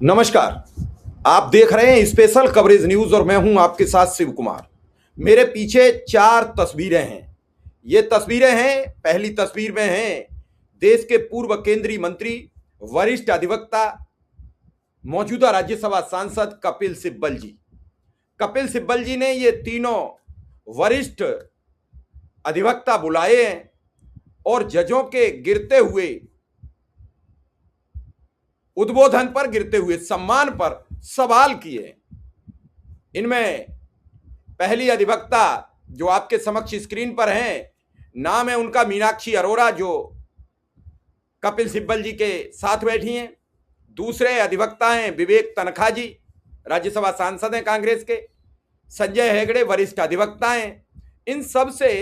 नमस्कार। आप देख रहे हैं स्पेशल कवरेज न्यूज और मैं हूं आपके साथ शिव कुमार। मेरे पीछे चार तस्वीरें हैं। ये तस्वीरें हैं, पहली तस्वीर में हैं देश के पूर्व केंद्रीय मंत्री, वरिष्ठ अधिवक्ता, मौजूदा राज्यसभा सांसद कपिल सिब्बल जी। कपिल सिब्बल जी ने ये तीनों वरिष्ठ अधिवक्ता बुलाए हैं और जजों के गिरते हुए उद्बोधन पर, गिरते हुए सम्मान पर सवाल किए। इनमें पहली अधिवक्ता जो आपके समक्ष स्क्रीन पर हैं, नाम है उनका मीनाक्षी अरोरा, जो कपिल सिब्बल जी के साथ बैठी हैं। दूसरे अधिवक्ता हैं विवेक तनखा जी, राज्यसभा सांसद हैं कांग्रेस के। संजय हेगड़े वरिष्ठ अधिवक्ता हैं। इन सब से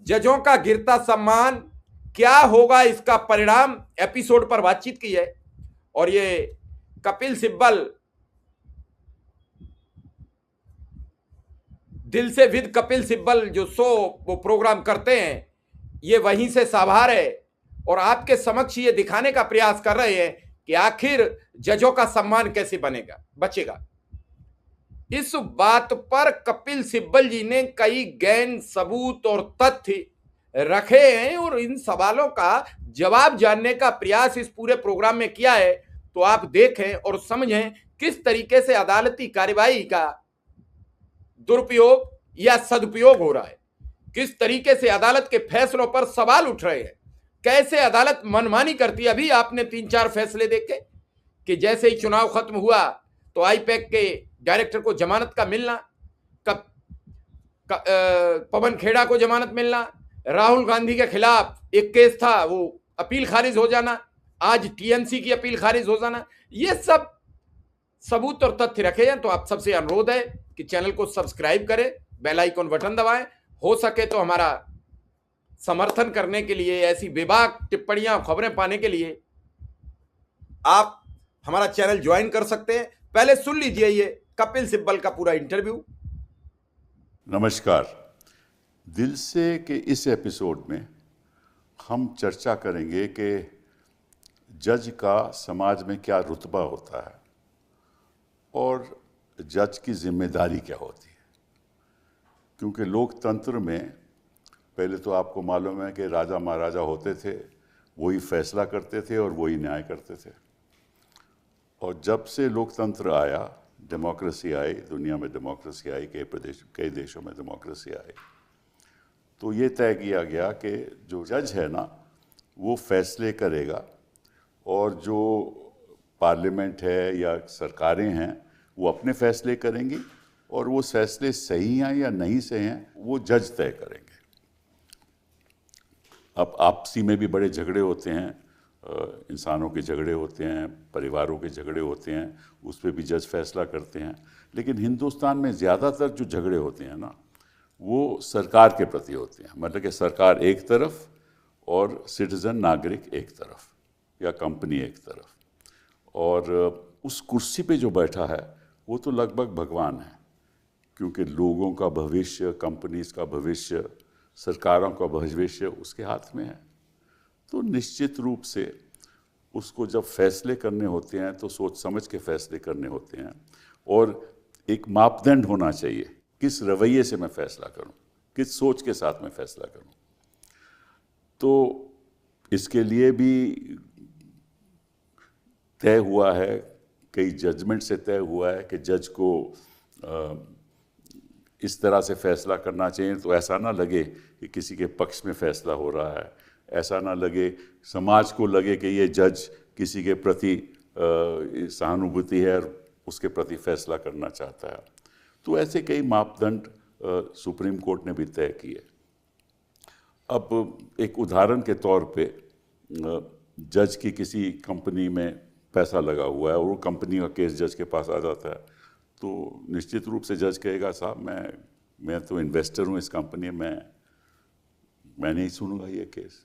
जजों का गिरता सम्मान क्या होगा, इसका परिणाम एपिसोड पर बातचीत की है। और ये कपिल सिब्बल, दिल से विद कपिल सिब्बल जो शो वो प्रोग्राम करते हैं, ये वहीं से साभार है और आपके समक्ष ये दिखाने का प्रयास कर रहे हैं कि आखिर जजों का सम्मान कैसे बचेगा। इस बात पर कपिल सिब्बल जी ने कई गैन सबूत और तथ्य रखे हैं और इन सवालों का जवाब जानने का प्रयास इस पूरे प्रोग्राम में किया है। तो आप देखें और समझें किस तरीके से अदालती कार्यवाही का दुरुपयोग या सदुपयोग हो रहा है, किस तरीके से अदालत के फैसलों पर सवाल उठ रहे हैं, कैसे अदालत मनमानी करती है। अभी आपने 3-4 फैसले देखे कि जैसे ही चुनाव खत्म हुआ तो आईपैक के डायरेक्टर को जमानत का मिलना, पवन खेड़ा को जमानत मिलना, राहुल गांधी के खिलाफ एक केस था वो अपील खारिज हो जाना, आज टीएमसी की अपील खारिज हो जाना, ये सब सबूत और तथ्य रखे हैं। तो आप सबसे अनुरोध है कि चैनल को सब्सक्राइब करें, बेल आइकन बटन दबाएं, हो सके तो हमारा समर्थन करने के लिए, ऐसी बेबाक टिप्पणियां, खबरें पाने के लिए आप हमारा चैनल ज्वाइन कर सकते हैं। पहले सुन लीजिए ये कपिल सिब्बल का पूरा इंटरव्यू। नमस्कार। दिल से के इस एपिसोड में हम चर्चा करेंगे कि जज का समाज में क्या रुतबा होता है और जज की जिम्मेदारी क्या होती है। क्योंकि लोकतंत्र में पहले तो आपको मालूम है कि राजा महाराजा होते थे, वही फैसला करते थे और वही न्याय करते थे। और जब से लोकतंत्र आया, डेमोक्रेसी आई, दुनिया में डेमोक्रेसी आई, कई देशों में डेमोक्रेसी आई, तो ये तय किया गया कि जो जज है ना वो फैसले करेगा और जो पार्लियामेंट है या सरकारें हैं वो अपने फैसले करेंगी और वो फैसले सही हैं या नहीं सही हैं वो जज तय करेंगे। अब आपसी में भी बड़े झगड़े होते हैं, इंसानों के झगड़े होते हैं, परिवारों के झगड़े होते हैं, उस पर भी जज फैसला करते हैं। लेकिन हिंदुस्तान में ज़्यादातर जो झगड़े होते हैं ना वो सरकार के प्रति होते हैं। मतलब कि सरकार एक तरफ और सिटीज़न, नागरिक एक तरफ या कंपनी एक तरफ। और उस कुर्सी पे जो बैठा है वो तो लगभग भगवान है, क्योंकि लोगों का भविष्य, कंपनीज का भविष्य, सरकारों का भविष्य उसके हाथ में है। तो निश्चित रूप से उसको जब फैसले करने होते हैं तो सोच समझ के फैसले करने होते हैं और एक मापदंड होना चाहिए, किस रवैये से मैं फैसला करूं, किस सोच के साथ मैं फैसला करूं। तो इसके लिए भी तय हुआ है, कई जजमेंट से तय हुआ है कि जज को इस तरह से फैसला करना चाहिए तो ऐसा ना लगे कि किसी के पक्ष में फैसला हो रहा है, ऐसा ना लगे, समाज को लगे कि ये जज किसी के प्रति सहानुभूति है और उसके प्रति फैसला करना चाहता है। तो ऐसे कई मापदंड सुप्रीम कोर्ट ने भी तय किए। अब एक उदाहरण के तौर पे जज की किसी कंपनी में पैसा लगा हुआ है और वो कंपनी का केस जज के पास आ जाता है, तो निश्चित रूप से जज कहेगा साहब मैं तो इन्वेस्टर हूँ इस कंपनी में, मैं नहीं सुनूंगा ये केस।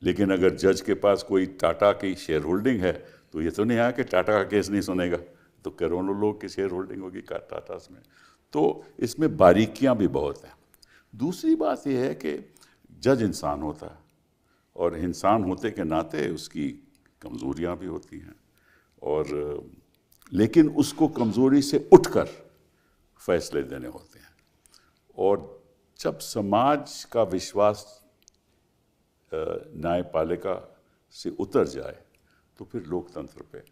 लेकिन अगर जज के पास कोई टाटा की शेयर होल्डिंग है तो ये तो नहीं आया कि टाटा का केस नहीं सुनेगा, तो करोड़ों लोग की शेयर होल्डिंग होगी टाटास में। तो इसमें बारीकियां भी बहुत हैं। दूसरी बात यह है कि जज इंसान होता है और इंसान होते के नाते उसकी कमज़ोरियां भी होती हैं और लेकिन उसको कमज़ोरी से उठकर फैसले देने होते हैं। और जब समाज का विश्वास न्यायपालिका से उतर जाए तो फिर लोकतंत्र पे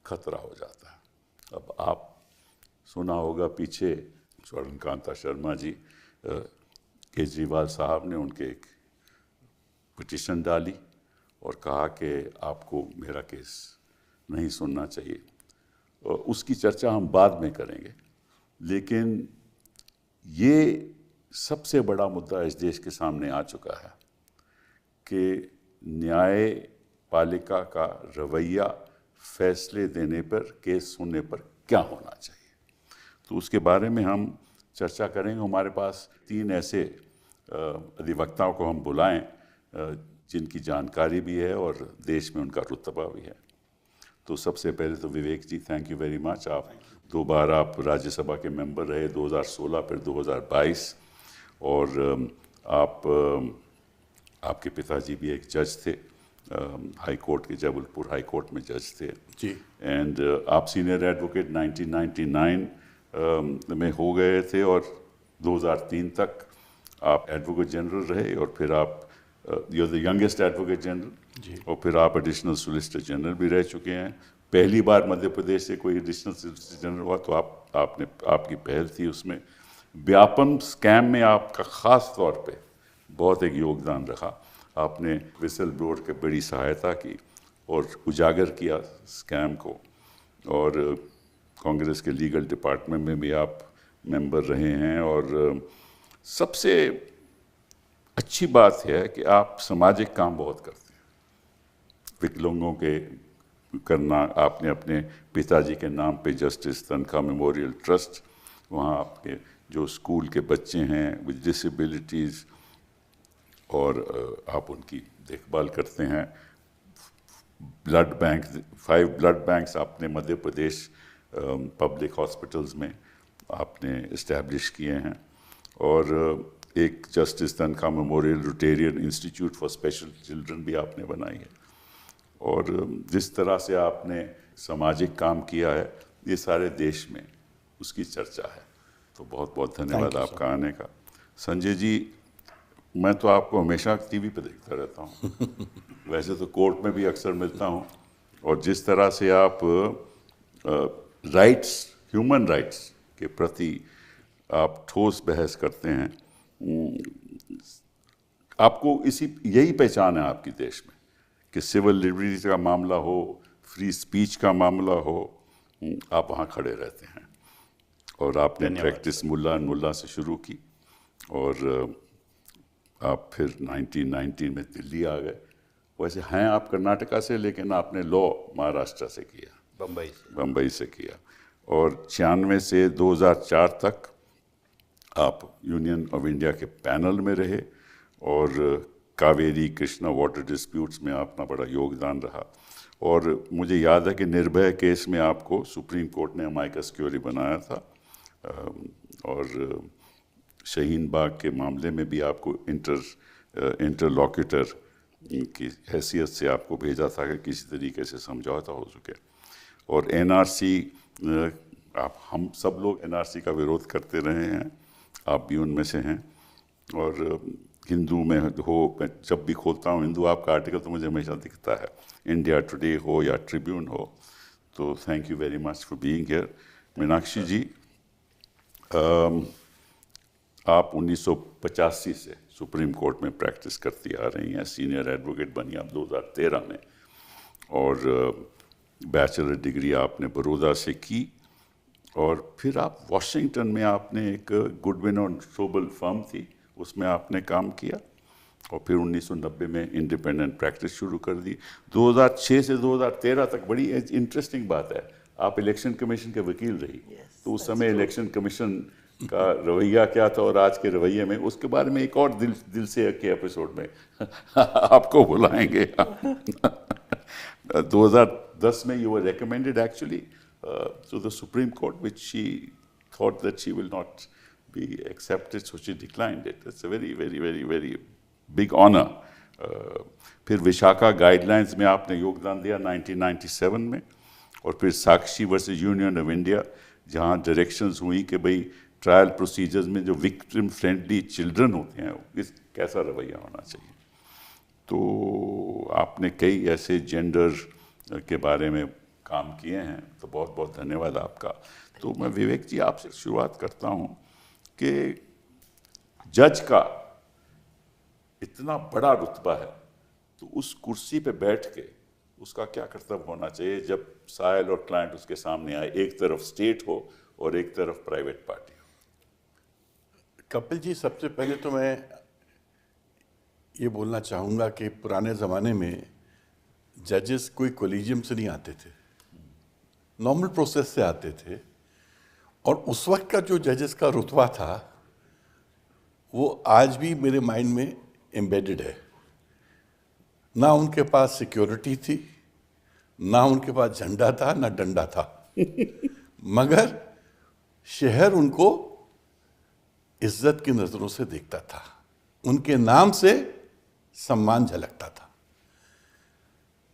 खतरा हो जाता है। अब आप सुना होगा पीछे स्वर्णकांता शर्मा जी, केजरीवाल साहब ने उनके एक पिटीशन डाली और कहा कि आपको मेरा केस नहीं सुनना चाहिए। और उसकी चर्चा हम बाद में करेंगे, लेकिन ये सबसे बड़ा मुद्दा इस देश के सामने आ चुका है कि न्यायपालिका का रवैया फैसले देने पर, केस सुनने पर क्या होना चाहिए। तो उसके बारे में हम चर्चा करेंगे। हमारे पास 3 ऐसे अधिवक्ताओं को हम बुलाएं जिनकी जानकारी भी है और देश में उनका रुतबा भी है। तो सबसे पहले तो विवेक जी, थैंक यू वेरी मच। आप 2 बार आप राज्यसभा के मेंबर रहे, 2016 फिर 2022, और आपके पिताजी भी एक जज थे, हाई कोर्ट के, जबलपुर हाई कोर्ट में जज थे जी। एंड आप सीनियर एडवोकेट 1999 में हो गए थे और 2003 तक आप एडवोकेट जनरल रहे, और फिर आप you are the youngest advocate general, और फिर आप एडिशनल सोलिसिटर जनरल भी रह चुके हैं। पहली बार मध्य प्रदेश से कोई एडिशनल सोलिसिटर जनरल हुआ तो आपकी पहल थी उसमें। व्यापम स्कैम में आपका ख़ास तौर पे बहुत एक योगदान रहा। आपने विसल ब्लोअर की बड़ी सहायता की और उजागर किया स्कैम को, और कांग्रेस के लीगल डिपार्टमेंट में भी आप मेंबर रहे हैं। और सबसे अच्छी बात है कि आप सामाजिक काम बहुत करते हैं। विकलांगों के करना, आपने अपने पिताजी के नाम पे जस्टिस तनखा मेमोरियल ट्रस्ट, वहाँ आपके जो स्कूल के बच्चे हैं विद डिसेबिलिटीज़, और आप उनकी देखभाल करते हैं। ब्लड बैंक, 5 ब्लड बैंक्स आपने मध्य प्रदेश पब्लिक हॉस्पिटल्स में आपने इस्टेब्लिश किए हैं, और एक justice Tankha memorial Rotarian institute for special children भी आपने बनाई है। और जिस तरह से आपने सामाजिक काम किया है, ये सारे देश में उसकी चर्चा है। तो बहुत बहुत धन्यवाद आपका आने का। संजय जी, मैं तो आपको हमेशा टीवी पे देखता रहता हूँ वैसे तो कोर्ट में भी अक्सर मिलता हूँ, और जिस तरह से आप राइट्स, ह्यूमन राइट्स के प्रति आप ठोस बहस करते हैं, आपको यही पहचान है आपकी देश में कि सिविल लिबर्टी का मामला हो, फ्री स्पीच का मामला हो, आप वहाँ खड़े रहते हैं। और आपने प्रैक्टिस मुल्ला से शुरू की, और आप फिर 1990 में दिल्ली आ गए। वैसे हैं आप कर्नाटका से, लेकिन आपने लॉ महाराष्ट्र से किया, बम्बई से किया, और 96 से 2004 तक आप यूनियन ऑफ इंडिया के पैनल में रहे, और कावेरी कृष्णा वाटर डिस्प्यूट्स में अपना बड़ा योगदान रहा। और मुझे याद है कि निर्भया केस में आपको सुप्रीम कोर्ट ने अमाइकस क्यूरी बनाया था, और शाहीन बाग के मामले में भी आपको इंटरलॉक्यूटर की हैसियत से आपको भेजा था कि किसी तरीके से समझौता हो सके। और एनआरसी, हम सब लोग एनआरसी का विरोध करते रहे हैं, आप भी उनमें से हैं। और हिंदू में हो, मैं जब भी खोलता हूँ हिंदू आपका आर्टिकल तो मुझे हमेशा दिखता है, इंडिया टुडे हो या ट्रिब्यून हो। तो thank you very much for being here. Meenakshi ji, आप 1985 से सुप्रीम कोर्ट में प्रैक्टिस करती आ रही हैं, सीनियर एडवोकेट बनी आप 2013 में, और बैचलर डिग्री आपने बड़ौदा से की, और फिर आप वॉशिंगटन में आपने एक गुडविन और शोबल फर्म थी, उसमें आपने काम किया, और फिर 1990 में इंडिपेंडेंट प्रैक्टिस शुरू कर दी। 2006 से 2013 तक बड़ी इंटरेस्टिंग बात है, आप इलेक्शन कमीशन के वकील रही। तो उस समय इलेक्शन कमीशन का रवैया क्या था और आज के रवैये में, उसके बारे में एक और दिल से के एपिसोड में आपको बुलाएंगे। 2010 में you were recommended actually to the Supreme Court, which she thought that she will not be accepted, so she declined it. It's a very, very, very, very big honor. फिर विशाखा गाइडलाइंस में आपने योगदान दिया 1997 में, और फिर साक्षी वर्सेस यूनियन ऑफ इंडिया, जहाँ directions हुई कि भाई ट्रायल प्रोसीजर्स में जो विक्टिम फ्रेंडली चिल्ड्रन होते हैं इस कैसा रवैया होना चाहिए। तो आपने कई ऐसे जेंडर के बारे में काम किए हैं, तो बहुत बहुत धन्यवाद आपका। तो मैं विवेक जी आपसे शुरुआत करता हूँ कि जज का इतना बड़ा रुतबा है, तो उस कुर्सी पे बैठ के उसका क्या कर्तव्य होना चाहिए जब साइल और क्लाइंट उसके सामने आए, एक तरफ स्टेट हो और एक तरफ प्राइवेट पार्टी हो। कपिल जी, सबसे पहले तो मैं ये बोलना चाहूँगा कि पुराने ज़माने में जजेस कोई कोलिजियम से नहीं आते थे, नॉर्मल प्रोसेस से आते थे, और उस वक्त का जो जजेस का रुतबा था वो आज भी मेरे माइंड में एम्बेडेड है। ना उनके पास सिक्योरिटी थी, ना उनके पास झंडा था, ना डंडा था मगर शहर उनको इज्जत की नज़रों से देखता था, उनके नाम से सम्मान झलकता था।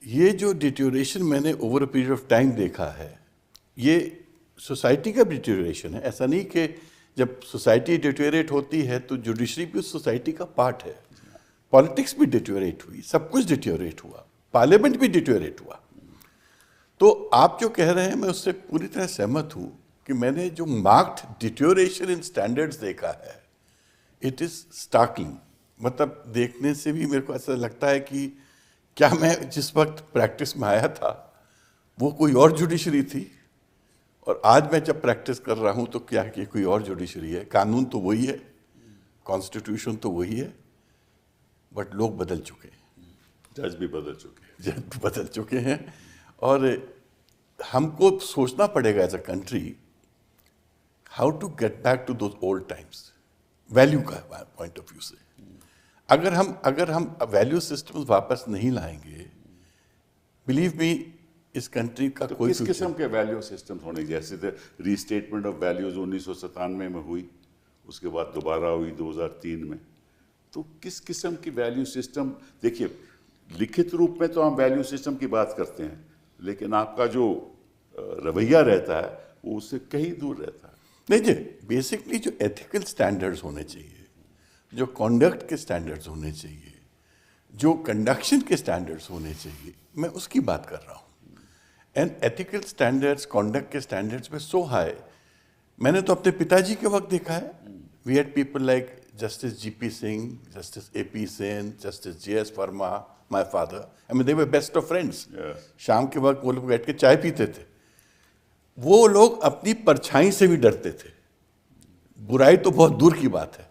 ये जो डिटेरियोरेशन मैंने over a period of time देखा है, ये सोसाइटी का डिटेरियोरेशन है। ऐसा नहीं कि जब सोसाइटी डिटेरियोरेट होती है तो जुडिशरी भी उस सोसाइटी का पार्ट है। पॉलिटिक्स भी डिटेरियोरेट हुई, सब कुछ डिटेरियोरेट हुआ, पार्लियामेंट भी डिटेरियोरेट हुआ। तो आप जो कह रहे हैं मैं उससे पूरी तरह सहमत हूँ कि मैंने जो मार्क्ड डिटेरियोरेशन इन स्टैंडर्ड्स देखा है, इट इज़ स्टार्कलिंग। मतलब देखने से भी मेरे को ऐसा लगता है कि क्या मैं जिस वक्त प्रैक्टिस में आया था वो कोई और जुडिशरी थी, और आज मैं जब प्रैक्टिस कर रहा हूँ तो क्या कि कोई और जुडिशरी है। कानून तो वही है, कॉन्स्टिट्यूशन तो वही है, बट लोग बदल चुके हैं, जज भी बदल चुके हैं, जज भी बदल चुके हैं। और हमको सोचना पड़ेगा as a country how to get back to those old times, value का पॉइंट ऑफ व्यू से। अगर हम वैल्यू सिस्टम वापस नहीं लाएंगे, बिलीव मी, इस कंट्री का तो कोई किस किस्म के वैल्यू सिस्टम होने, जैसे रीस्टेटमेंट ऑफ वैल्यूज 1997 में हुई, उसके बाद दोबारा हुई 2003 में, तो किस किस्म की वैल्यू सिस्टम? देखिए, लिखित रूप में तो हम वैल्यू सिस्टम की बात करते हैं, लेकिन आपका जो रवैया रहता है वो उससे कहीं दूर रहता है। नहीं जी, बेसिकली जो एथिकल स्टैंडर्ड्स होने चाहिए, जो कॉन्डक्ट के स्टैंडर्ड्स होने चाहिए, जो कंडक्शन के स्टैंडर्ड्स होने चाहिए, मैं उसकी बात कर रहा हूँ। एंड एथिकल स्टैंडर्ड्स, कॉन्डक्ट के स्टैंडर्ड्स में सो हाई, मैंने तो अपने पिताजी के वक्त देखा है। We had people like justice GP Singh, justice AP Sen, justice JS Verma, my father, I mean they were best of friends. शाम के वक्त वो लोग बैठ के चाय पीते थे। वो लोग अपनी परछाई से भी डरते थे, बुराई तो बहुत दूर की बात है।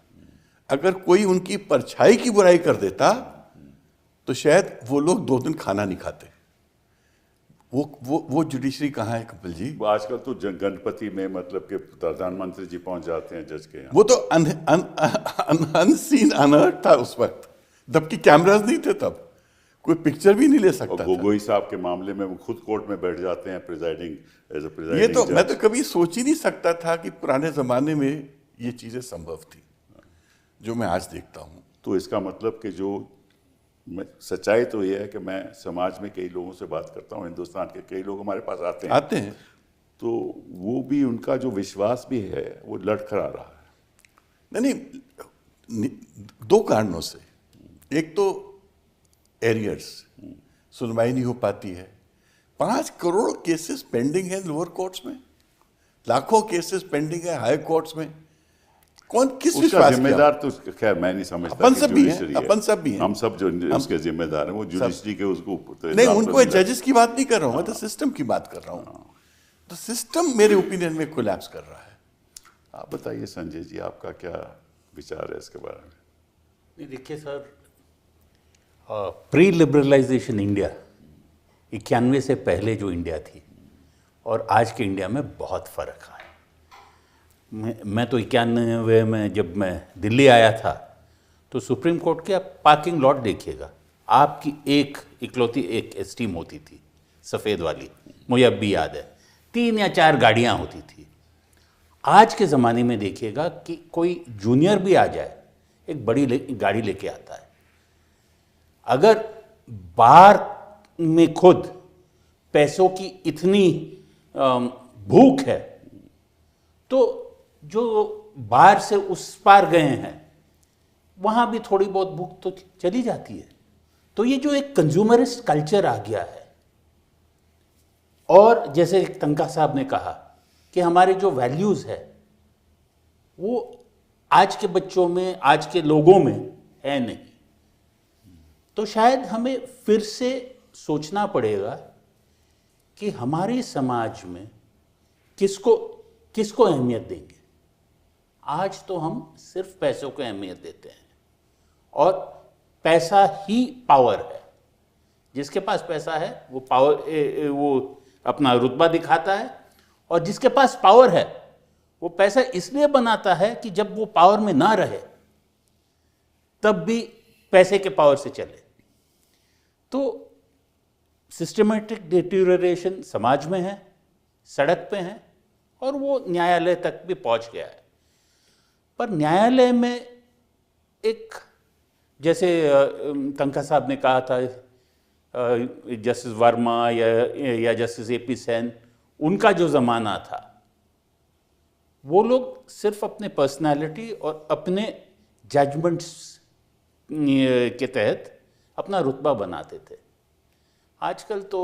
अगर कोई उनकी परछाई की बुराई कर देता तो शायद वो लोग 2 दिन खाना नहीं खाते। वो जुडिशरी कहाँ है कपिल जी? आजकल तो गणपति में मतलब कि प्रधानमंत्री जी पहुंच जाते हैं जज के यहाँ। वो तो अनसीन अनहर्ड था उस वक्त, जबकि कैमरास नहीं थे, तब कोई पिक्चर भी नहीं ले सकता था। गोगोई साहब के मामले में वो खुद कोर्ट में बैठ जाते हैं प्रिजाइडिंग एज अ ये प्रिजाइडिंग तो जज। मैं तो कभी सोच ही नहीं सकता था कि पुराने जमाने में ये चीजें संभव थी जो मैं आज देखता हूँ। तो इसका मतलब कि जो सच्चाई तो ये है कि मैं समाज में कई लोगों से बात करता हूँ, हिंदुस्तान के कई लोग हमारे पास आते हैं, तो वो भी, उनका जो विश्वास भी है वो लड़खड़ा रहा है। नहीं, 2 कारणों से। एक तो एरियर्स, सुनवाई नहीं हो पाती है। 5 करोड़ केसेस पेंडिंग है लोअर कोर्ट्स में, लाखों केसेस पेंडिंग है हाई कोर्ट्स में। कौन किस विश्वास जिम्मेदार तो खैर मैं नहीं समझता, अपन सब भी हैं, अपन सब भी हैं, हम सब जो उसके जिम्मेदार हैं वो जुडिशरी के उसको नहीं, उनको जजेस की बात नहीं कर रहा हूँ, मैं तो सिस्टम की बात कर रहा हूँ। तो सिस्टम मेरे ओपिनियन में कोलैप्स कर रहा है। आप बताइए संजय जी, आपका क्या विचार है इसके बारे में? नहीं, देखिए सर, प्री लिबरलाइजेशन इंडिया 91 से पहले जो इंडिया थी और आज के इंडिया में बहुत फ़र्क है। मैं तो 91 में जब मैं दिल्ली आया था तो सुप्रीम कोर्ट के आप पार्किंग लॉट देखिएगा, आपकी इकलौती एक एस्टीम होती थी सफ़ेद वाली, मुझे अब भी याद है, 3 या 4 गाड़ियाँ होती थी। आज के ज़माने में देखिएगा कि कोई जूनियर भी आ जाए एक बड़ी गाड़ी लेके आता है। अगर बार में खुद पैसों की इतनी भूख है, तो जो बाहर से उस पार गए हैं वहां भी थोड़ी बहुत भूख तो चली जाती है। तो ये जो एक कंज्यूमरिस्ट कल्चर आ गया है, और जैसे तनखा साहब ने कहा कि हमारे जो वैल्यूज है वो आज के बच्चों में, आज के लोगों में है नहीं। तो शायद हमें फिर से सोचना पड़ेगा कि हमारे समाज में किसको किसको अहमियत देंगे। आज तो हम सिर्फ पैसों को अहमियत देते हैं, और पैसा ही पावर है। जिसके पास पैसा है वो पावर, वो अपना रुतबा दिखाता है, और जिसके पास पावर है वो पैसा इसलिए बनाता है कि जब वो पावर में ना रहे तब भी पैसे के पावर से चले। तो सिस्टमेटिक डिटेरियोरेशन समाज में है, सड़क पे है, और वो न्यायालय तक भी पहुंच गया है। पर न्यायालय में एक, जैसे तनखा साहब ने कहा था, जस्टिस वर्मा या जस्टिस एपी सेन, उनका जो ज़माना था, वो लोग सिर्फ अपने पर्सनालिटी और अपने जजमेंट्स के तहत अपना रुतबा बनाते थे। आजकल तो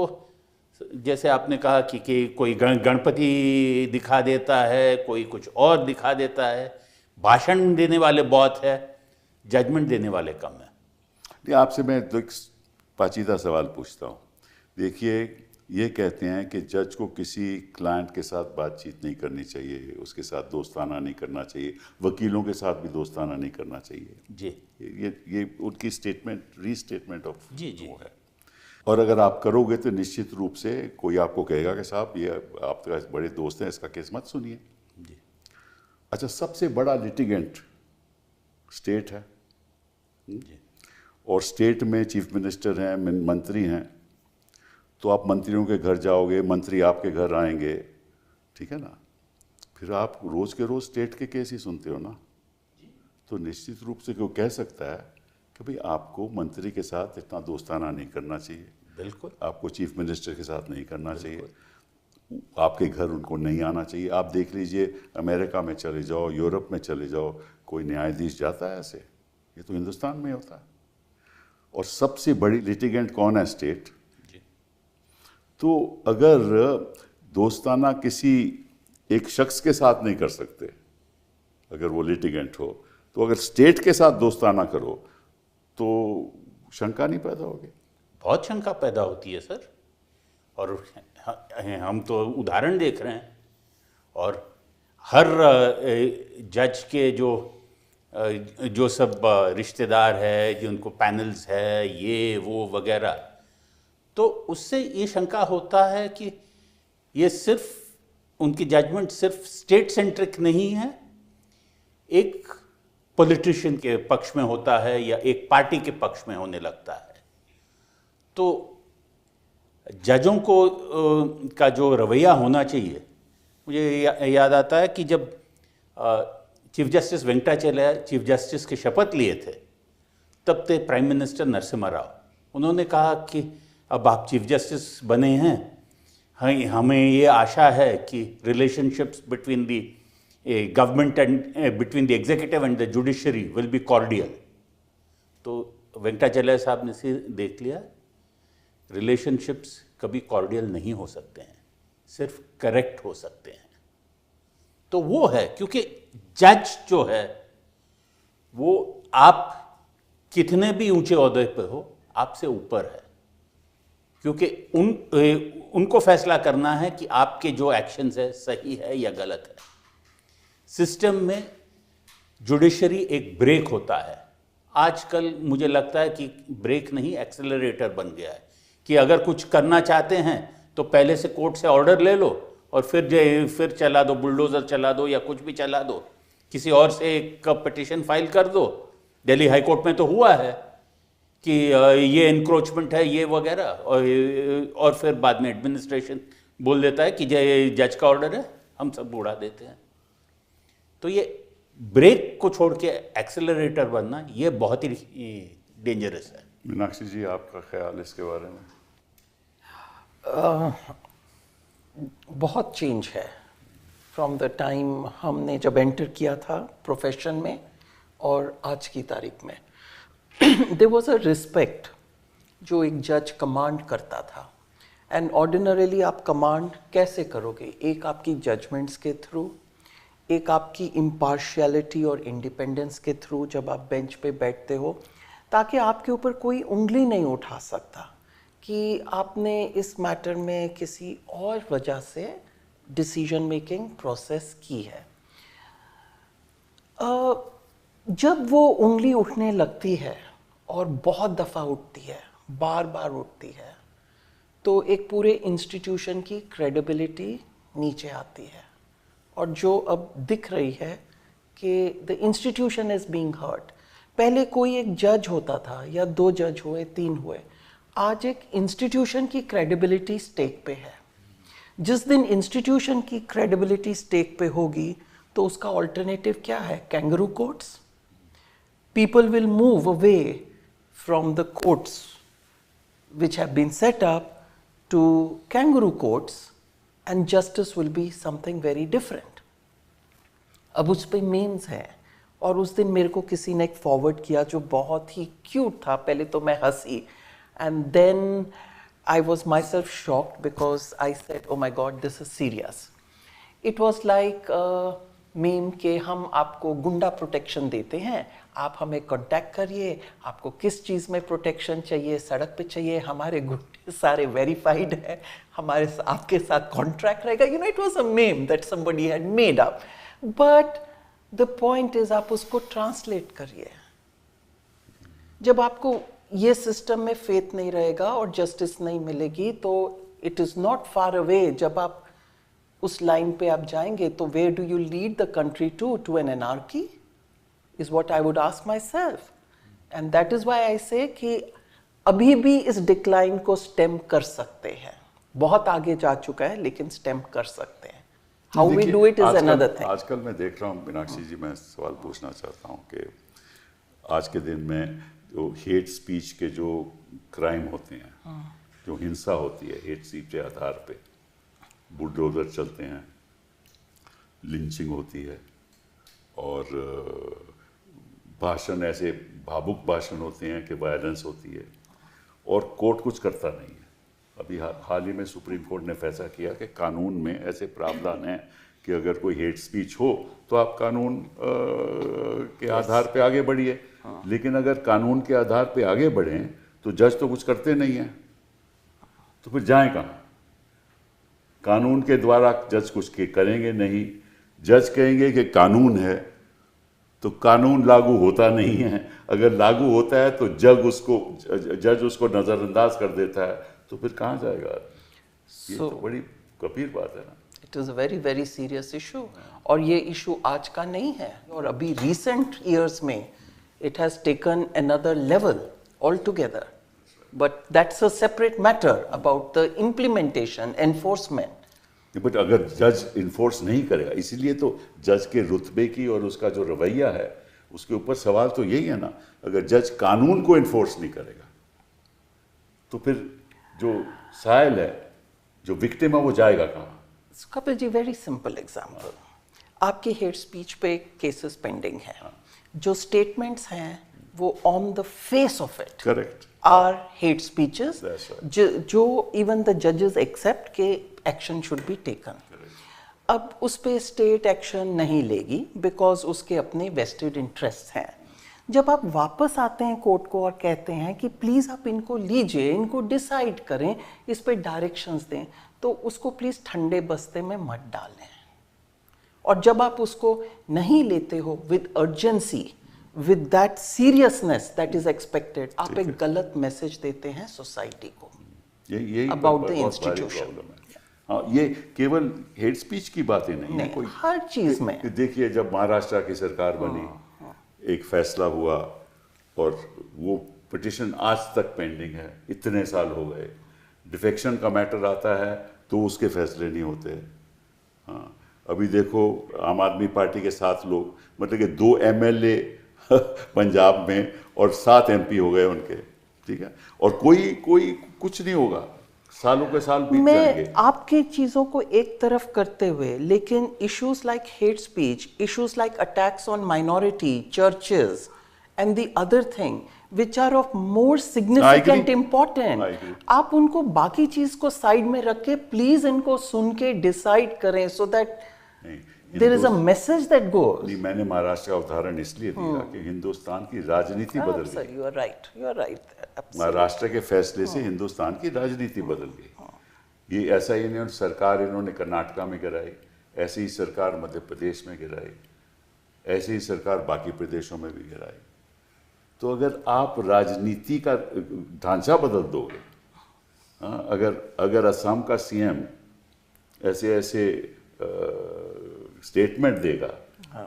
जैसे आपने कहा कि कोई गणपति दिखा देता है, कोई कुछ और दिखा देता है, भाषण देने वाले बहुत है, जजमेंट देने वाले कम है। नहीं, आपसे मैं एक पाचीदा सवाल पूछता हूँ। देखिए, ये कहते हैं कि जज को किसी क्लाइंट के साथ बातचीत नहीं करनी चाहिए, उसके साथ दोस्ताना नहीं करना चाहिए, वकीलों के साथ भी दोस्ताना नहीं करना चाहिए। जी, ये उनकी स्टेटमेंट, रीस्टेटमेंट ऑफ जी जी वो है। और अगर आप करोगे तो निश्चित रूप से कोई आपको कहेगा कि साहब ये आपका बड़े दोस्त हैं, इसका केस मत सुनिए। जी। अच्छा, सबसे बड़ा लिटिगेंट स्टेट है, जी। और स्टेट में चीफ मिनिस्टर हैं, मंत्री हैं, तो आप मंत्रियों के घर जाओगे, मंत्री आपके घर आएंगे, ठीक है ना, फिर आप रोज के रोज स्टेट के केस ही सुनते हो ना। तो निश्चित रूप से कोई कह सकता है कि भाई आपको मंत्री के साथ इतना दोस्ताना नहीं करना चाहिए, बिल्कुल, आपको चीफ मिनिस्टर के साथ नहीं करना चाहिए, आपके घर उनको नहीं आना चाहिए। आप देख लीजिए, अमेरिका में चले जाओ, यूरोप में चले जाओ, कोई न्यायाधीश जाता है ऐसे? ये तो हिंदुस्तान में होता है। और सबसे बड़ी लिटिगेंट कौन है? स्टेट। तो अगर दोस्ताना किसी एक शख्स के साथ नहीं कर सकते, अगर वो लिटिगेंट हो, तो अगर स्टेट के साथ दोस्ताना करो तो शंका नहीं पैदा होगी? बहुत शंका पैदा होती है सर। और हम तो उदाहरण देख रहे हैं, और हर जज के जो सब रिश्तेदार है, जिनको पैनल्स है, ये वो वगैरह, तो उससे ये शंका होता है कि ये सिर्फ उनकी जजमेंट सिर्फ स्टेट सेंट्रिक नहीं है, एक पॉलिटिशियन के पक्ष में होता है या एक पार्टी के पक्ष में होने लगता है। तो जजों को का जो रवैया होना चाहिए, मुझे याद आता है कि जब चीफ जस्टिस वेंकटाचलैया चीफ जस्टिस की शपथ लिए थे, तब थे प्राइम मिनिस्टर नरसिम्हा राव। उन्होंने कहा कि अब आप चीफ जस्टिस बने हैं, हमें ये आशा है कि relationships between the government and between the executive and the judiciary will be cordial. तो वेंकटाचलैया साहब ने से देख लिया, रिलेशनशिप्स कभी कॉर्डियल नहीं हो सकते हैं, सिर्फ करेक्ट हो सकते हैं। तो वो है, क्योंकि जज जो है वो आप कितने भी ऊंचे ओहदे पे हो, आपसे ऊपर है, क्योंकि उनको फैसला करना है कि आपके जो एक्शंस है सही है या गलत है। सिस्टम में जुडिशरी एक ब्रेक होता है। आजकल मुझे लगता है कि ब्रेक नहीं, एक्सेलरेटर बन गया है, कि अगर कुछ करना चाहते हैं तो पहले से कोर्ट से ऑर्डर ले लो और फिर चला दो, बुलडोजर चला दो या कुछ भी चला दो, किसी और से एक पिटीशन फाइल कर दो। दिल्ली हाई कोर्ट में तो हुआ है कि ये इंक्रोचमेंट है, ये वगैरह, और फिर बाद में एडमिनिस्ट्रेशन बोल देता है कि जज का ऑर्डर है, हम सब उड़ा देते हैं। तो ये ब्रेक को छोड़ के एक्सेलरेटर बनना, ये बहुत ही डेंजरस है। मीनाक्षी जी, आपका ख्याल इसके बारे में? बहुत चेंज है फ्रॉम द टाइम हमने जब एंटर किया था प्रोफेशन में और आज की तारीख में। देयर वाज अ रिस्पेक्ट जो एक जज कमांड करता था, एंड ऑर्डिनरीली आप कमांड कैसे करोगे? एक आपकी जजमेंट्स के थ्रू, एक आपकी इम्पार्शियलिटी और इंडिपेंडेंस के थ्रू जब आप बेंच पे बैठते हो, ताकि आपके ऊपर कोई उंगली नहीं उठा सकता कि आपने इस मैटर में किसी और वजह से डिसीजन मेकिंग प्रोसेस की है। जब वो उंगली उठने लगती है और बहुत दफ़ा उठती है, बार बार उठती है, तो एक पूरे इंस्टीट्यूशन की क्रेडिबिलिटी नीचे आती है। और जो अब दिख रही है कि the institution is being hurt. पहले कोई एक जज होता था या 2 जज हुए, 3 हुए, आज एक इंस्टीट्यूशन की क्रेडिबिलिटी स्टेक पे है। जिस दिन इंस्टीट्यूशन की क्रेडिबिलिटी स्टेक पे होगी तो उसका ऑल्टरनेटिव क्या है? Kangaroo courts. People will move away from the courts which have been set up to kangaroo courts, and justice will be something very different. अब उस पे memes है, और उस दिन मेरे को किसी ने एक फॉरवर्ड किया जो बहुत ही क्यूट था। पहले तो मैं हंसी, and then I was myself shocked because I said, oh my God, this is serious. It was like meme के हम आपको गुंडा प्रोटेक्शन देते हैं, आप हमें कांटेक्ट करिए, आपको किस चीज़ में प्रोटेक्शन चाहिए, सड़क पे चाहिए, हमारे गुंडे सारे वेरीफाइड है, हमारे आपके साथ कॉन्ट्रैक्ट रहेगा। You know, it was a meme that somebody had made up, but the point is आप उसको ट्रांसलेट करिए। जब आपको ये सिस्टम में फेथ नहीं रहेगा और जस्टिस नहीं मिलेगी, तो it is not far away. जब आप उस लाइन पे आप जाएंगे तो where do you lead the country to an anarchy is what I would ask myself. And that is why I say कि अभी भी इस डिक्लाइन को स्टेम कर सकते हैं। बहुत आगे जा चुका है लेकिन स्टेम कर सकते हैं। How we do it is another thing. आजकल मैं देख रहा हूँ, मीनाक्षी जी, मैं सवाल पूछना चाहता हूँ कि आज के दिन में जो हेट स्पीच के जो क्राइम होते हैं, जो हिंसा होती है हेट स्पीच के आधार पे, बुलडोजर चलते हैं, लिंचिंग होती है, और भाषण ऐसे भावुक भाषण होते हैं कि वायलेंस होती है, और कोर्ट कुछ करता नहीं है। अभी हाल ही में सुप्रीम कोर्ट ने फैसला किया कि कानून में ऐसे प्रावधान हैं कि अगर कोई हेट स्पीच हो तो आप कानून के आधार पे आगे बढ़िए। लेकिन अगर कानून के आधार पे आगे बढ़ें तो जज तो कुछ करते नहीं हैं, तो फिर जाएं कहाँ? कानून के द्वारा जज कुछ करेंगे नहीं। जज कहेंगे कि कानून है, तो कानून लागू होता नहीं है। अगर लागू होता है तो जज उसको नज़रअंदाज कर देता है, तो फिर कहाँ जाएगा? ये तो बड़ी गंभीर बात है ना। It is a very very serious issue, और ये इशू आज का नहीं है, और अभी रिसेंट ईयर्स में it has taken another level all together. But that's a separate matter about the implementation, enforcement. But अगर जज इन्फोर्स नहीं करेगा, इसीलिए तो जज के रुतबे की और उसका जो रवैया है उसके ऊपर सवाल तो यही है ना। अगर जज कानून को इन्फोर्स नहीं करेगा तो फिर जो साइल है, जो विक्टिम है, वो जाएगा कहाँ? Kapil ji, very simple example. आपके हेट स्पीच पे केसेस पेंडिंग हैं, जो स्टेटमेंट्स हैं वो on the face of it correct are hate speeches, That's right. जो even the judges accept के action should be taken. अब उस पे state action नहीं लेगी because उसके अपने vested interests हैं। जब आप वापस आते हैं कोर्ट को और कहते हैं कि प्लीज़ आप इनको लीजिए, इनको डिसाइड करें, इस पे डायरेक्शंस दें, तो उसको प्लीज़ ठंडे बस्ते में मत डालें। और जब आप उसको नहीं लेते हो with urgency, with that seriousness that is expected, आप एक गलत मैसेज देते हैं सोसाइटी को about the institution. हाँ, ये केवल हेट स्पीच की बातें नहीं है, कोई हर चीज में। देखिए, जब महाराष्ट्र की सरकार बनी, एक फैसला हुआ और वो पिटिशन आज तक पेंडिंग है, इतने साल हो गए। डिफेक्शन का मैटर आता है तो उसके फैसले नहीं होते। हाँ, अभी देखो आम आदमी पार्टी के 7 लोग, मतलब कि 2 MLA पंजाब में और 7 MP हो गए उनके, ठीक है, और कोई कुछ नहीं होगा। सालों के साल बीत मैं जाएंगे। आपके चीजों को एक तरफ करते हुए, लेकिन issues like hate speech, issues like attacks on minority, churches and the other thing which are of more significant I important, agree. आप उनको बाकी चीज को साइड में रख के प्लीज इनको सुन के डिसाइड करें सो दैट नहीं, there is a message that goes. नहीं, मैंने महाराष्ट्र का उदाहरण इसलिए दिया कि हिंदुस्तान की राजनीति बदल गई। You are right, you are right. Maharashtra के फैसले से हिंदुस्तान की राजनीति बदल गई। ये ऐसा ही इन्होंने सरकार इन्होंने कर्नाटका में गिराई, ऐसी ही सरकार मध्य प्रदेश में गिराई, ऐसी ही सरकार बाकी प्रदेशों में भी गिराई। तो अगर आप राजनीति का ढांचा बदल दोगे, हाँ, अगर असम का सीएम ऐसे ऐसे स्टेटमेंट देगा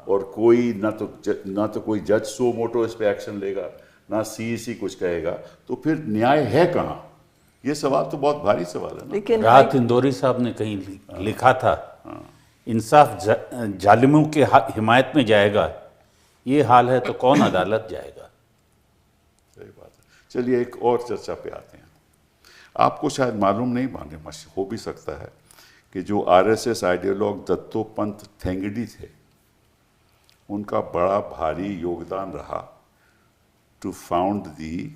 और कोई ना तो कोई जज सो मोटो इस पे एक्शन लेगा, ना सीईसी कुछ कहेगा, तो फिर न्याय है कहाँ? ये सवाल तो बहुत भारी सवाल है ना। लेकिन राहत इंदौरी साहब ने कहीं लिखा था, इंसाफ जालिमों के हिमायत में जाएगा, ये हाल है तो कौन अदालत जाएगा। सही बात है। चलिए एक और चर्चा पे आते हैं। आपको शायद मालूम नहीं, माने हो भी सकता है कि जो आरएसएस आइडियोलॉग दत्तोपंत ठेंगड़ी थे, उनका बड़ा भारी योगदान रहा to found the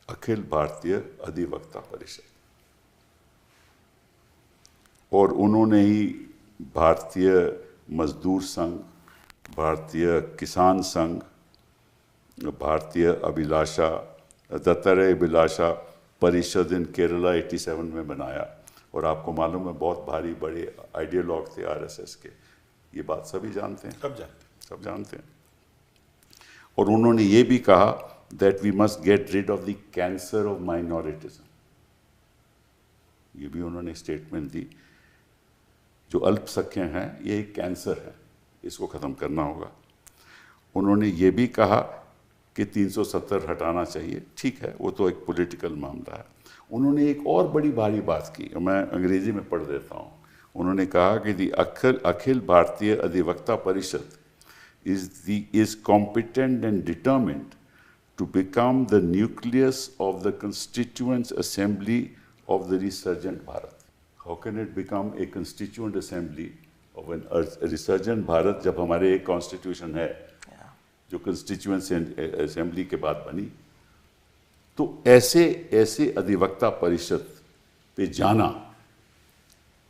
Akhil Bharatiya अधिवक्ता परिषद, और उन्होंने ही भारतीय मजदूर संघ, भारतीय किसान संघ, भारतीय अभिलाषा दत्तात्रेय अभिलाषा परिषद इन केरला 87 में बनाया। और आपको मालूम है बहुत भारी बड़े आइडियोलॉग थे आरएसएस के, ये बात सभी जानते हैं, सब जानते हैं। और उन्होंने ये भी कहा that we must get rid of the cancer of minoritism, ये भी उन्होंने स्टेटमेंट दी। जो अल्पसंख्यक हैं ये एक कैंसर है, इसको ख़त्म करना होगा। उन्होंने ये भी कहा कि 370 हटाना चाहिए, ठीक है, वो तो एक पॉलिटिकल मामला है। उन्होंने एक और बड़ी भारी बात की, मैं अंग्रेजी में पढ़ देता हूँ। उन्होंने कहा कि दी अखिल भारतीय अधिवक्ता परिषद is competent and determined to become the nucleus of the constituent assembly of the resurgent Bharat. How can it become a constituent assembly of a resurgent Bharat जब हमारे एक कॉन्स्टिट्यूशन है जो कंस्टिट्यूएंट असेंबली के बाद बनी? तो ऐसे अधिवक्ता परिषद पे जाना,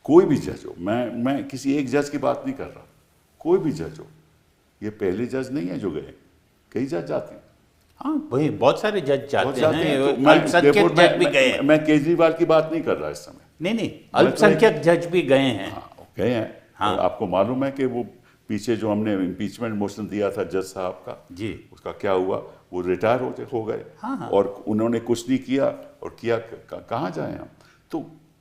कोई भी जज हो, मैं किसी एक जज की बात नहीं कर रहा, कोई भी जज हो, ये पहले जज नहीं है जो गए, कई जज जाते हैं। हाँ भाई, बहुत सारे जज जाते हैं, तो अल्पसंख्यक जज भी गए हैं। मैं केजरीवाल की बात नहीं कर रहा इस समय। नहीं, अल्पसंख्यक जज भी गए हैं। हाँ, गए हैं। हाँ। आपको मालूम है कि वो पीछे जो हमने इम्पीचमेंट मोशन दिया था जज साहब का जी, उसका क्या हुआ? वो रिटायर हो गए। हाँ। और उन्होंने कुछ नहीं किया, और किया कहाँ जाए हम? तो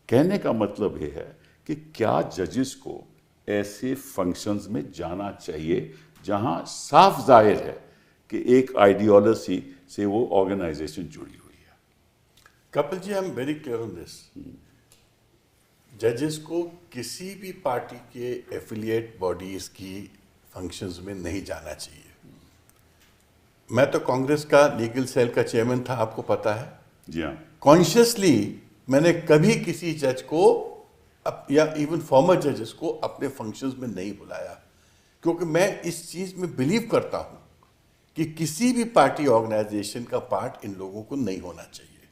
कहने का मतलब ये है कि क्या जजेस को ऐसे फंक्शंस में जाना चाहिए जहां साफ जाहिर है कि एक आइडियोलॉजी से वो ऑर्गेनाइजेशन जुड़ी हुई है? Kapil ji, I am very clear on this. जजेस को किसी भी पार्टी के एफिलिएट बॉडीज की फंक्शंस में नहीं जाना चाहिए। मैं तो कांग्रेस का लीगल सेल का चेयरमैन था, आपको पता है। जी हाँ। कॉन्शियसली मैंने कभी किसी जज को या इवन फॉर्मर जजेस को अपने फंक्शंस में नहीं बुलाया, क्योंकि मैं इस चीज़ में बिलीव करता हूँ कि किसी भी पार्टी ऑर्गेनाइजेशन का पार्ट इन लोगों को नहीं होना चाहिए।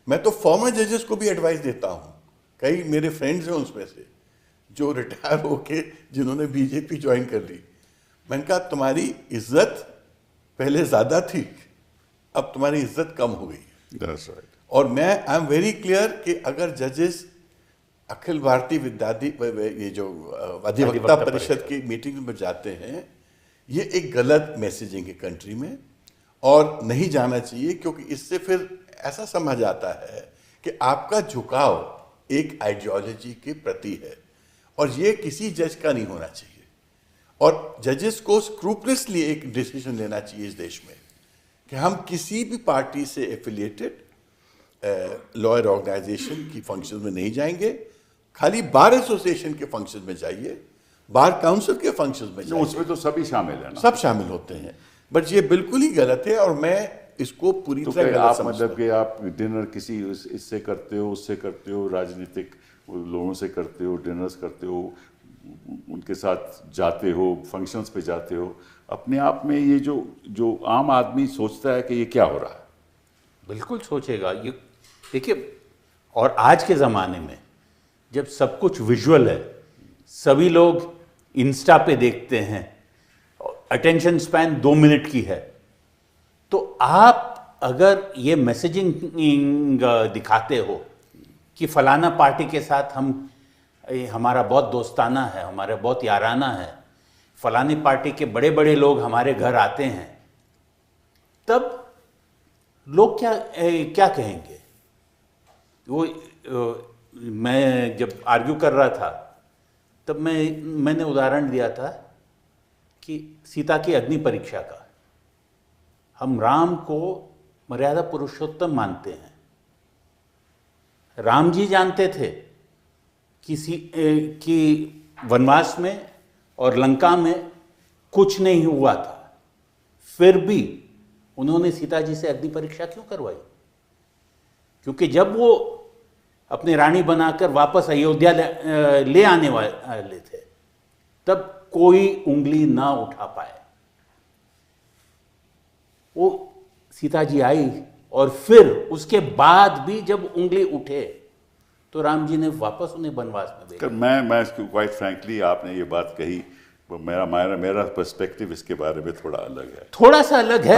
मैं तो फॉर्मर जजेस को भी एडवाइस देता हूँ, कई मेरे फ्रेंड्स हैं उसमें से जो रिटायर होके जिन्होंने बीजेपी ज्वाइन कर ली। मैंने कहा तुम्हारी इज्जत पहले ज़्यादा थी, अब तुम्हारी इज्जत कम हो गई। That's right. और मैं आई एम वेरी क्लियर कि अगर जजेस अखिल भारतीय ये जो अधिवक्ता परिषद की मीटिंग में जाते हैं, ये एक गलत मैसेजिंग है कंट्री में, और नहीं जाना चाहिए, क्योंकि इससे फिर ऐसा समझ आता है कि आपका झुकाव एक आइडियोलॉजी के प्रति है, और ये किसी जज का नहीं होना चाहिए। और जजेस को स्क्रूपलेसली एक डिसीजन लेना चाहिए इस देश में कि हम किसी भी पार्टी से एफिलिएटेड लॉयर ऑर्गेनाइजेशन की फंक्शन में नहीं जाएंगे, खाली बार एसोसिएशन के फंक्शन में जाइए, बार काउंसिल के फंक्शन में जाइए। उसमें तो सभी शामिल है ना, सब शामिल होते हैं, बट ये बिल्कुल ही गलत है। और मैं इसको पूरी तो तरह क्या गलत आप समझता मतलब कि आप डिनर किसी इससे करते हो, उससे करते हो, राजनीतिक लोगों से करते हो, डिनर्स करते हो, उनके साथ जाते हो, फंक्शंस पे जाते हो, अपने आप में ये जो जो आम आदमी सोचता है कि ये क्या हो रहा है? बिल्कुल सोचेगा ये। देखिए, और आज के ज़माने में जब सब कुछ विजुअल है, सभी लोग इंस्टा पे देखते हैं, अटेंशन स्पैन 2 मिनट की है, तो आप अगर ये मैसेजिंग दिखाते हो कि फलाना पार्टी के साथ हमारा बहुत दोस्ताना है, हमारा बहुत याराना है, फलानी पार्टी के बड़े बड़े लोग हमारे घर आते हैं, तब लोग क्या कहेंगे? मैं जब आर्ग्यू कर रहा था तब मैंने उदाहरण दिया था कि सीता की अग्नि परीक्षा का। हम राम को मर्यादा पुरुषोत्तम मानते हैं। राम जी जानते थे कि वनवास में और लंका में कुछ नहीं हुआ था, फिर भी उन्होंने सीता जी से अग्नि परीक्षा क्यों करवाई? क्योंकि जब वो अपनी रानी बनाकर वापस अयोध्या ले आने वाले थे, तब कोई उंगली ना उठा पाए। वो सीता जी आई और फिर उसके बाद भी जब उंगली उठे तो राम जी ने वापस उन्हें वनवास में भेजा। मैं क्वाइट फ्रैंकली आपने ये बात कही, मेरा पर्सपेक्टिव इसके बारे में थोड़ा अलग है। थोड़ा सा अलग है,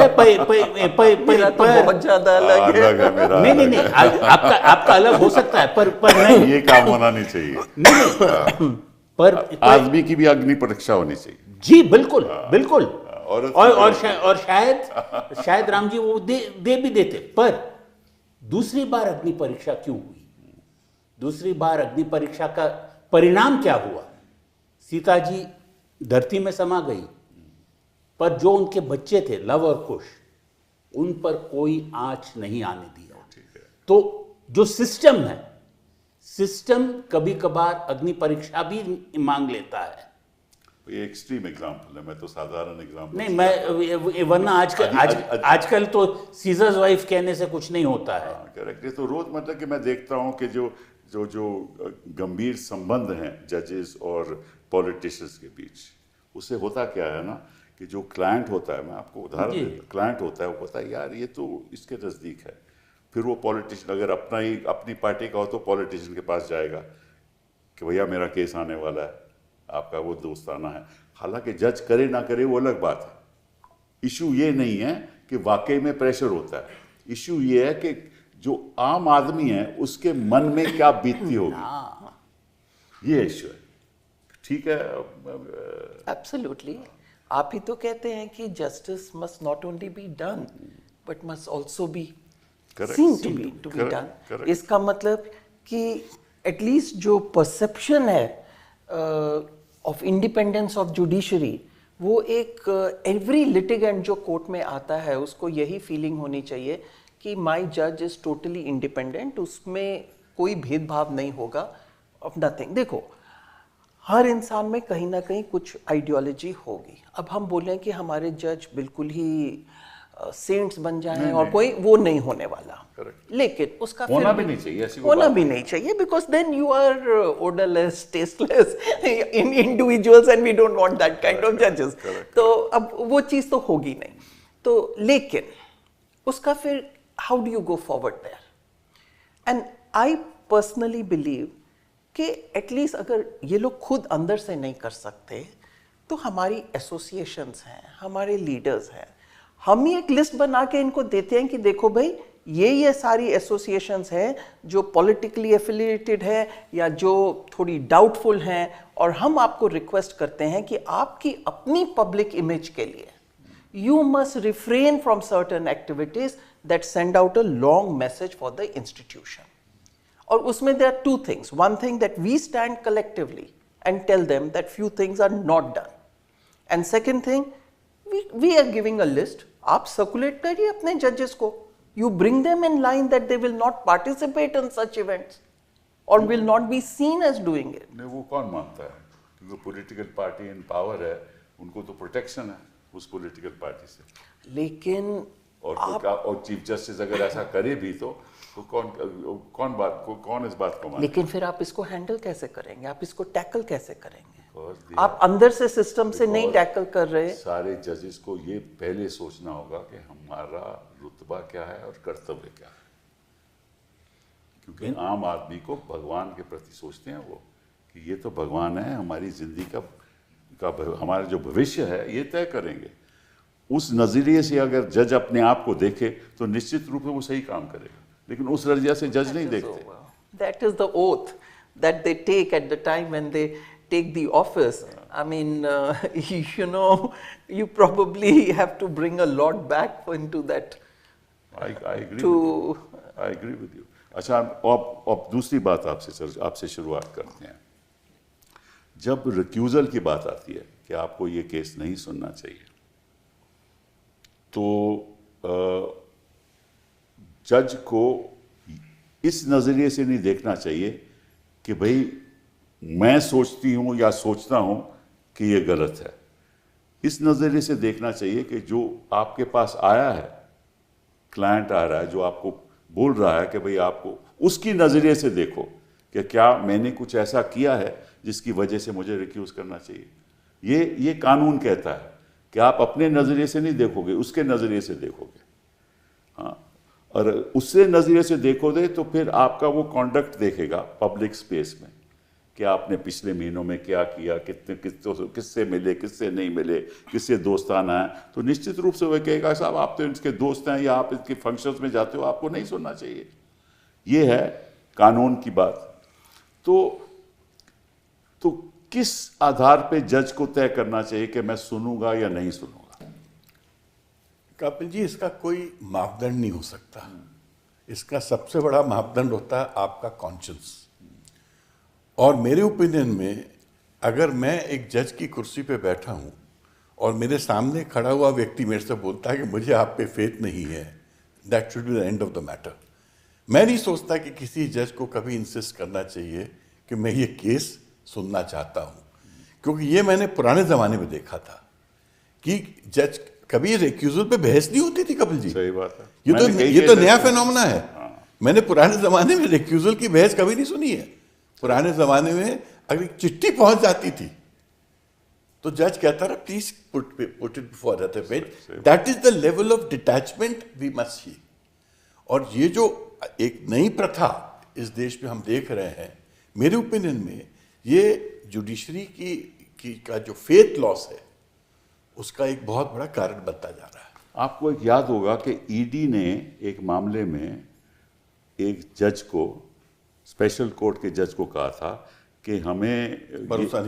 मेरा तो बहुत ज्यादा अलग है। अलग है मेरा। नहीं, आपका अलग हो सकता है, पर नहीं, ये काम होना नहीं चाहिए। नहीं, पर आदमी की भी अग्नि परीक्षा होनी चाहिए। जी बिल्कुल बिल्कुल। और शायद राम जी वो दे भी देते, पर दूसरी बार अग्नि परीक्षा क्यों हुई? दूसरी बार अग्नि परीक्षा का परिणाम क्या हुआ? सीता जी धरती में समा गई, पर जो उनके बच्चे थे लव और कुश, उन पर कोई आंच नहीं आने दिया। तो जो सिस्टम है, सिस्टम कभी कभार अग्नि परीक्षा भी मांग लेता है। ये एक्सट्रीम एग्जांपल है, मैं तो साधारण एग्जांपल नहीं, मैं वरना आजकल तो सीजर्स वाइफ कहने से कुछ नहीं होता है। करेक्ट। तो रोज मतलब कि मैं देखता हूँ कि जो गंभीर संबंध हैं जजेस और पॉलिटिशियंस के बीच, उससे होता क्या है ना कि जो क्लाइंट होता है, मैं आपको उदाहरण देता हूँ, क्लाइंट होता है, वो कहता है यार ये तो इसके नज़दीक है, फिर वो पॉलिटिशियन अगर अपनी पार्टी का हो तो पॉलिटिशियन के पास जाएगा कि भैया मेरा केस आने वाला है, आपका वो दोस्ताना है। हालांकि जज करे ना करे वो अलग बात है। इशू ये नहीं है कि वाकई में प्रेशर होता है, इशू ये है कि जो आम आदमी है उसके मन में क्या बीतती होगी, ये इशू है। ठीक है। एब्सोल्युटली। आप ही तो कहते हैं कि justice must not only be done but must also be seen to be done. इसका मतलब कि एटलीस्ट जो परसेप्शन है ऑफ इंडिपेंडेंस ऑफ जुडिशरी, वो एक एवरी लिटिगेंट जो कोर्ट में आता है उसको यही फीलिंग होनी चाहिए कि माई जज इज टोटली इंडिपेंडेंट, उसमें कोई भेदभाव नहीं होगा ऑफ नथिंग। देखो, हर इंसान में कहीं ना कहीं कुछ आइडियोलॉजी होगी। अब हम बोलें कि हमारे जज बिल्कुल ही सेंट्स बन जाएं और कोई वो नहीं होने वाला, लेकिन उसका होना भी नहीं चाहिए, ऐसी होना भी नहीं चाहिए, because then you are odourless, tasteless individuals and we don't want that kind of जजेस। तो अब वो चीज़ तो होगी नहीं। तो लेकिन उसका फिर how do you go forward there? And I personally believe कि एटलीस्ट अगर ये लोग खुद अंदर से नहीं कर सकते तो हमारी एसोसिएशंस हैं, हमारे लीडर्स हैं, हम ही एक लिस्ट बना के इनको देते हैं कि देखो भाई ये सारी एसोसिएशंस हैं जो पॉलिटिकली एफिलिएटेड है या जो थोड़ी डाउटफुल हैं, और हम आपको रिक्वेस्ट करते हैं कि आपकी अपनी पब्लिक इमेज के लिए you must refrain from certain activities that send out a long message for the institution. और उसमें there are two things. One thing that we stand collectively and tell them that few things are not done. And second thing, we are giving a list. आप circulate करिए अपने judges को. You bring them in line that they will not participate in such events or will not be seen as doing it. नहीं, वो कौन मानता है? क्योंकि पॉलिटिकल पार्टी इन पावर है, उनको तो प्रोटेक्शन है उस पॉलिटिकल पार्टी से। लेकिन और चीफ जस्टिस अगर ऐसा करे भी तो कौन इस बात को माने? लेकिन फिर आप इसको हैंडल कैसे करेंगे, आप इसको टैकल कैसे करेंगे? Because आप अंदर से सिस्टम से नहीं टैकल कर रहे। सारे जजेस को ये पहले सोचना होगा कि हमारा रुतबा क्या है और कर्तव्य क्या है, क्योंकि आम आदमी को भगवान के प्रति सोचते हैं वो कि ये तो भगवान है, हमारी जिंदगी का हमारा जो भविष्य है ये तय करेंगे। उस नजरिए से अगर जज अपने आप को देखे तो निश्चित रूप से वो सही काम करेगा, लेकिन उस नजरिए से जज नहीं देखते। That is the oath that they take at the time when they take the office. I mean, you know, you probably have to bring a lot back into that. I agree with you. अच्छा, अब दूसरी बात आपसे शुरुआत करते हैं। जब recusal की बात आती है कि आपको ये केस नहीं सुनना चाहिए, तो जज को इस नज़रिए से नहीं देखना चाहिए कि भाई मैं सोचती हूँ या सोचता हूँ कि ये गलत है। इस नज़रिए से देखना चाहिए कि जो आपके पास आया है, क्लाइंट आ रहा है जो आपको बोल रहा है कि भाई आपको उसकी नज़रिए से देखो कि क्या मैंने कुछ ऐसा किया है जिसकी वजह से मुझे रिक्यूज़ करना चाहिए। ये कानून कहता है कि आप अपने नज़रिए से नहीं देखोगे, उसके नज़रिए से देखोगे। हाँ, और उससे नज़रिए से देखोगे तो फिर आपका वो कॉन्डक्ट देखेगा पब्लिक स्पेस में कि आपने पिछले महीनों में क्या किया, किससे मिले, किससे नहीं मिले, किससे दोस्ताना है, तो निश्चित रूप से वह कहेगा साहब आप तो इनके दोस्त हैं या आप इनके फंक्शंस में जाते हो, आपको नहीं सुनना चाहिए। ये है कानून की बात। तो किस आधार पे जज को तय करना चाहिए कि मैं सुनूंगा या नहीं सुनूंगा? कपिल जी, इसका कोई मापदंड नहीं हो सकता। इसका सबसे बड़ा मापदंड होता है आपका कॉन्शियंस। और मेरे ओपिनियन में अगर मैं एक जज की कुर्सी पे बैठा हूं और मेरे सामने खड़ा हुआ व्यक्ति मेरे से बोलता है कि मुझे आप पे फेथ नहीं है, that should be the end of the matter. मैं नहीं सोचता कि किसी जज को कभी इंसिस्ट करना चाहिए कि मैं ये केस सुनना चाहता हूं, क्योंकि ये मैंने पुराने ज़माने में देखा था कि जज कभी रिक्यूजल पे बहस नहीं होती थी। कपिल जी, सही बात है। ये तो नया फिनोमेना है। मैंने पुराने ज़माने में रिक्यूजल की बहस कभी नहीं सुनी है। पुराने ज़माने में अगर चिट्ठी पहुंच जाती थी तो जज कहता रहा please put it before the bench. That is the level of detachment we must see. और ये जो एक नई प्रथा इस देश में हम देख रहे हैं, मेरे ओपिनियन में ये जुडिशरी की का जो फेथ लॉस है उसका एक बहुत बड़ा कारण बनता जा रहा है। आपको एक याद होगा कि ईडी ने एक मामले में एक जज को, स्पेशल कोर्ट के जज को कहा था कि हमें भरोसा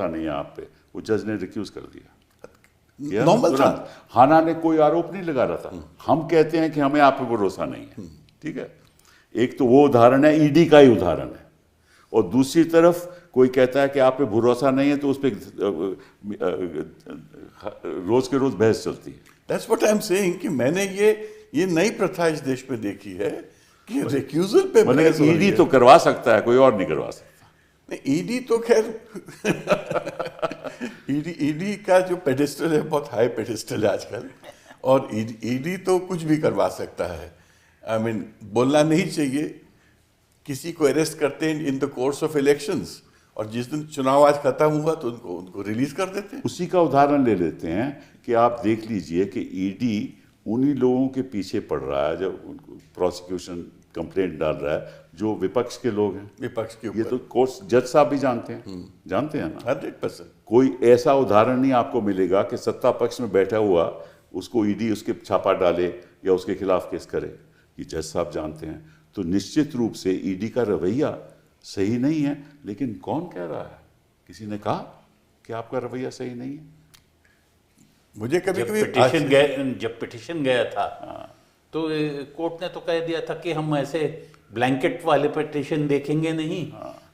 नहीं है आप पे। वो जज ने रिक्यूज कर दिया। नॉर्मल था। हाना ने कोई आरोप नहीं लगा रहा था। हम कहते हैं कि हमें आप पे भरोसा नहीं है, ठीक है। एक तो वो उदाहरण है, ईडी का ही उदाहरण है। और दूसरी तरफ कोई कहता है कि आप पे भरोसा नहीं है तो उस पर रोज के रोज बहस चलती है। That's what I am saying कि मैंने ये नई प्रथा इस देश में देखी है कि रिक्यूजल पे बहस। ईडी तो करवा सकता है, कोई और नहीं करवा सकता। नहीं, ईडी तो खैर ईडी का जो पेडिस्टल है बहुत हाई पेडिस्टल है आजकल, और ईडी तो कुछ भी करवा सकता है। आई मीन, बोलना नहीं चाहिए। किसी को अरेस्ट करते हैं in the course of elections, और जिस दिन चुनाव आज खत्म हुआ तो उनको रिलीज कर देते हैं। उसी का उदाहरण ले लेते हैं कि आप देख लीजिए कि ईडी उन्हीं लोगों के पीछे पड़ रहा है जब उनको प्रोसिक्यूशन कंप्लेंट डाल रहा है जो विपक्ष के लोग हैं। विपक्ष के ये तो कोर्ट जज साहब भी जानते हैं, जानते हैं ना। 100%। कोई ऐसा उदाहरण नहीं आपको मिलेगा कि सत्ता पक्ष में बैठा हुआ उसको ईडी उसके छापा डाले या उसके खिलाफ केस करे। ये जज साहब जानते हैं। तो निश्चित रूप से ईडी का रवैया सही नहीं है। लेकिन कौन कह रहा है? किसी ने कहा कि आपका रवैया सही नहीं है? मुझे कभी जब पिटिशन गया था तो कोर्ट ने तो कह दिया था कि हम ऐसे ब्लैंकेट वाले पिटिशन देखेंगे नहीं।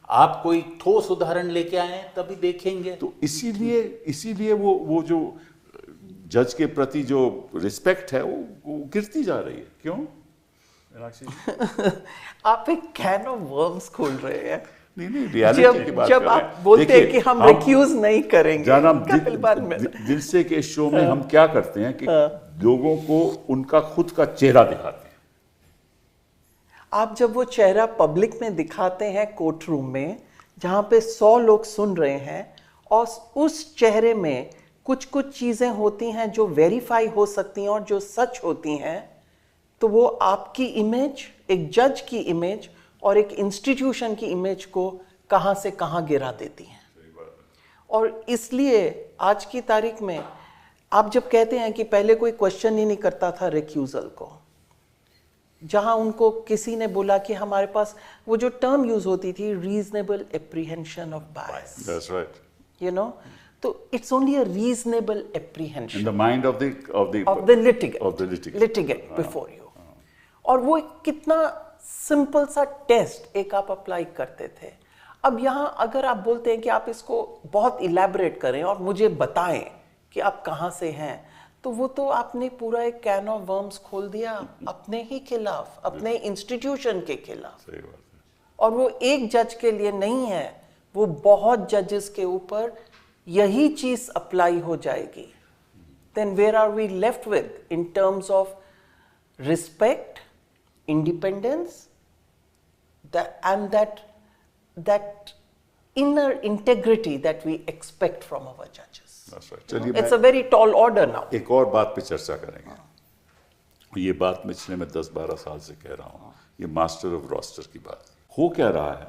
आप कोई ठोस उदाहरण लेके आए तभी देखेंगे। तो इसीलिए वो जो जज के प्रति जो रिस्पेक्ट है वो गिरती जा रही है। क्यों? आप एक कैन ऑफ वर्म्स खोल रहे हैं। नहीं रियलिटी की बात कर जब रहे आप हैं। बोलते हैं देखिए, कि हम रिक्यूज नहीं करेंगे, जब हम कपिल बात में दिल से के शो में हम क्या करते हैं कि लोगों को उनका खुद का चेहरा दिखाते हैं। आप जब वो चेहरा पब्लिक में दिखाते हैं कोर्ट रूम में, जहां पे 100 लोग सुन रहे हैं, और उस चेहरे में कुछ कुछ चीजें होती हैं जो वेरीफाई हो सकती हैं और जो सच होती हैं, तो वो आपकी इमेज, एक जज की इमेज और एक इंस्टीट्यूशन की इमेज को कहां से कहां गिरा देती हैं। और इसलिए आज की तारीख में आप जब कहते हैं कि पहले कोई क्वेश्चन ही नहीं करता था रिक्यूजल को, जहां उनको किसी ने बोला कि हमारे पास वो जो टर्म यूज होती थी, reasonable apprehension of bias, That's right. You know, तो it's only a reasonable apprehension In the mind of the litigant before you. और वो कितना सिंपल सा टेस्ट एक आप अप्लाई करते थे। अब यहाँ अगर आप बोलते हैं कि आप इसको बहुत इलेबरेट करें और मुझे बताएं कि आप कहाँ से हैं, तो वो तो आपने पूरा एक कैन ऑफ वर्म्स खोल दिया अपने ही खिलाफ, अपने इंस्टीट्यूशन के खिलाफ। सही बात है। और वो एक जज के लिए नहीं है, वो बहुत जजेस के ऊपर यही चीज अप्लाई हो जाएगी। Then where are we left with in terms of respect, independence, that inner integrity that we expect from our judges. That's right. चलिए It's a very tall order now. एक और बात पे चर्चा करेंगे। ये बात पिछले मैं 10-12 साल से कह रहा हूँ, ये मास्टर ऑफ रोस्टर की बात हो क्या रहा है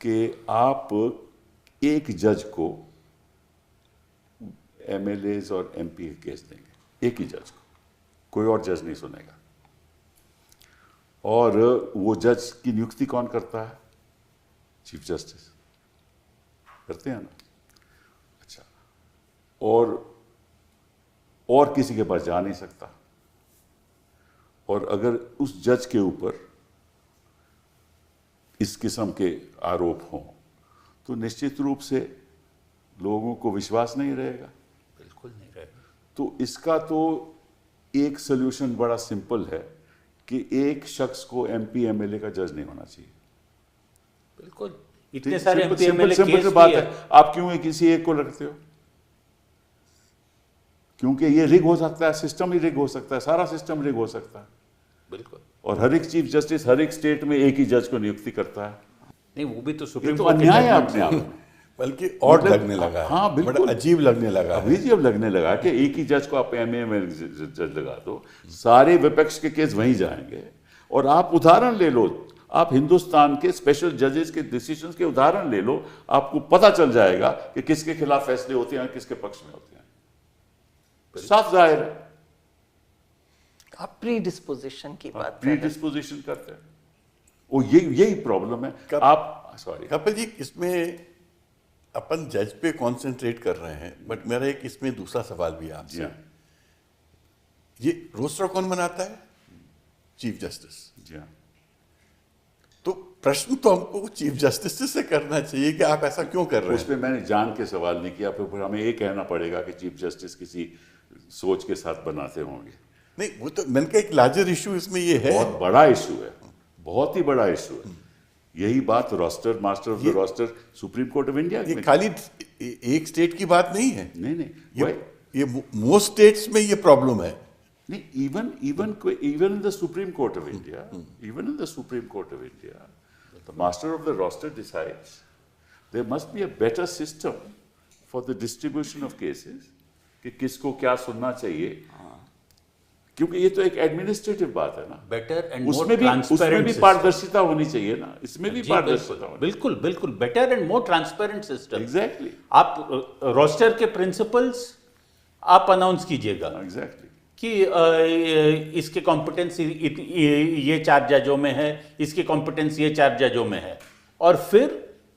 कि आप एक जज को एमएलएज और एमपी के केस देंगे, एक ही जज को, कोई और जज नहीं सुनेगा। और वो जज की नियुक्ति कौन करता है? चीफ जस्टिस करते हैं ना। अच्छा, और किसी के पास जा नहीं सकता। और अगर उस जज के ऊपर इस किस्म के आरोप हों तो निश्चित रूप से लोगों को विश्वास नहीं रहेगा। बिल्कुल नहीं रहेगा। तो इसका तो एक सोल्यूशन बड़ा सिंपल है कि एक शख्स को एमपी एमएलए का जज नहीं होना चाहिए। बिल्कुल, इतने सारे एमपी सिंपल एमएलए केस सी बात भी है। आप क्यों किसी एक को रखते हो? क्योंकि ये रिग हो सकता है, सिस्टम ही रिग हो सकता है, सारा सिस्टम रिग हो सकता है। बिल्कुल। और हर एक चीफ जस्टिस हर एक स्टेट में एक ही जज को नियुक्ति करता है। नहीं, वो भी तो ये सुप्रीम तो कोर्ट के अन्याय है judgment अपने आप में। बल्कि और लगने लगा है। हाँ, बिल्कुल। बड़ा अजीब लगने लगा है। अभी जब लगने लगा कि एक ही जज को आप एमए जज लगा दो, सारे विपक्ष के केस वहीं जाएंगे। और आप उदाहरण ले लो, आप हिंदुस्तान के स्पेशल जजेस के डिसीजंस के उदाहरण ले लो, आपको पता चल जाएगा कि किसके खिलाफ फैसले होते हैं, किसके पक्ष में होते हैं। साफ जाहिर है। आप प्री डिस्पोजिशन की बात कर प्री रहे हैं। डिस्पोजिशन करते हैं। वो यही प्रॉब्लम है। आप सॉरी कपिल जी, इसमें अपन जज पे कंसंट्रेट कर रहे हैं, बट मेरा एक इसमें दूसरा सवाल भी है आपसे। जी हाँ, ये रोस्टर कौन बनाता है? Chief justice. जी हाँ। तो प्रश्न तो हमको चीफ जस्टिस से करना चाहिए कि आप ऐसा क्यों कर रहे उस हैं? पर मैंने जान के सवाल नहीं किया, फिर हमें ये कहना पड़ेगा कि चीफ जस्टिस किसी सोच के साथ बनाते होंगे। नहीं, वो तो मैंने कहा एक लार्जर इशू इसमें ये है। बहुत बड़ा इशू है, बहुत ही बड़ा इशू है। यही बात roster, master of the roster Supreme Court of India ये में। खाली एक स्टेट की बात नहीं है। नहीं ये मोस्ट स्टेट्स में ये प्रॉब्लम है। नहीं, even in the Supreme Court of India, even in the Supreme Court of India, the master of the roster decides there must be a better system for the distribution of cases कि किसको क्या सुनना चाहिए, क्योंकि ये तो एक administrative बात है ना। बेटर एंड उसमें भी पारदर्शिता होनी चाहिए ना, इसमें भी पारदर्शिता होनी। बिल्कुल बिल्कुल, better and more transparent system. Exactly, आप रोस्टर के प्रिंसिपल्स आप अनाउंस कीजिएगा एग्जैक्टली कि इसके कॉम्पिटेंस ये 4 जजों में है, इसकी कॉम्पिटेंस ये 4 जजों में है, और फिर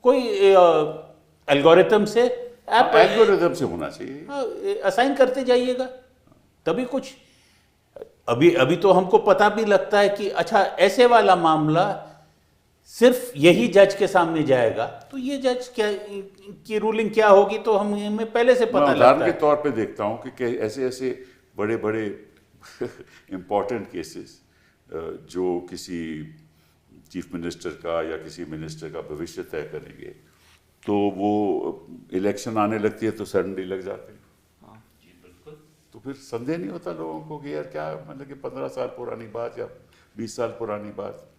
कोई एल्गोरिथम से आप एल्गोरिथम से होना चाहिए। असाइन करते जाइएगा, तभी कुछ। अभी तो हमको पता भी लगता है कि अच्छा ऐसे वाला मामला सिर्फ यही जज के सामने जाएगा, तो ये जज क्या की रूलिंग क्या होगी तो हमें पहले से पता लगता है। उदाहरण के तौर पे देखता हूँ कि ऐसे बड़े बड़े इम्पोर्टेंट केसेस जो किसी चीफ मिनिस्टर का या किसी मिनिस्टर का भविष्य तय करेंगे, तो वो इलेक्शन आने लगती है तो सडनली लग जाते हैं। तो फिर संदेह नहीं होता लोगों को कि यार क्या, मतलब कि 15 साल पुरानी बात या 20 साल पुरानी बात,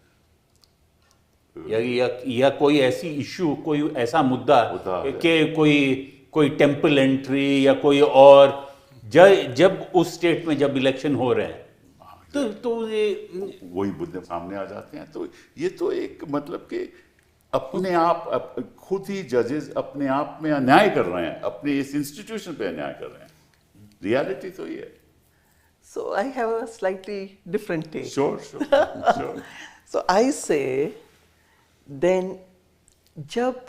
या कोई ऐसी इशू, कोई ऐसा मुद्दा है। कि कोई टेम्पल एंट्री या कोई और, जब उस स्टेट में जब इलेक्शन हो रहे हैं तो ये वही मुद्दे सामने आ जाते हैं। तो ये तो एक मतलब कि अपने आप खुद ही जजेस अपने आप में अन्याय कर रहे हैं, अपने इस इंस्टीट्यूशन पे अन्याय कर रहे हैं। रियलिटी तो ये है। So I have a slightly different take. Sure. So I say, then जब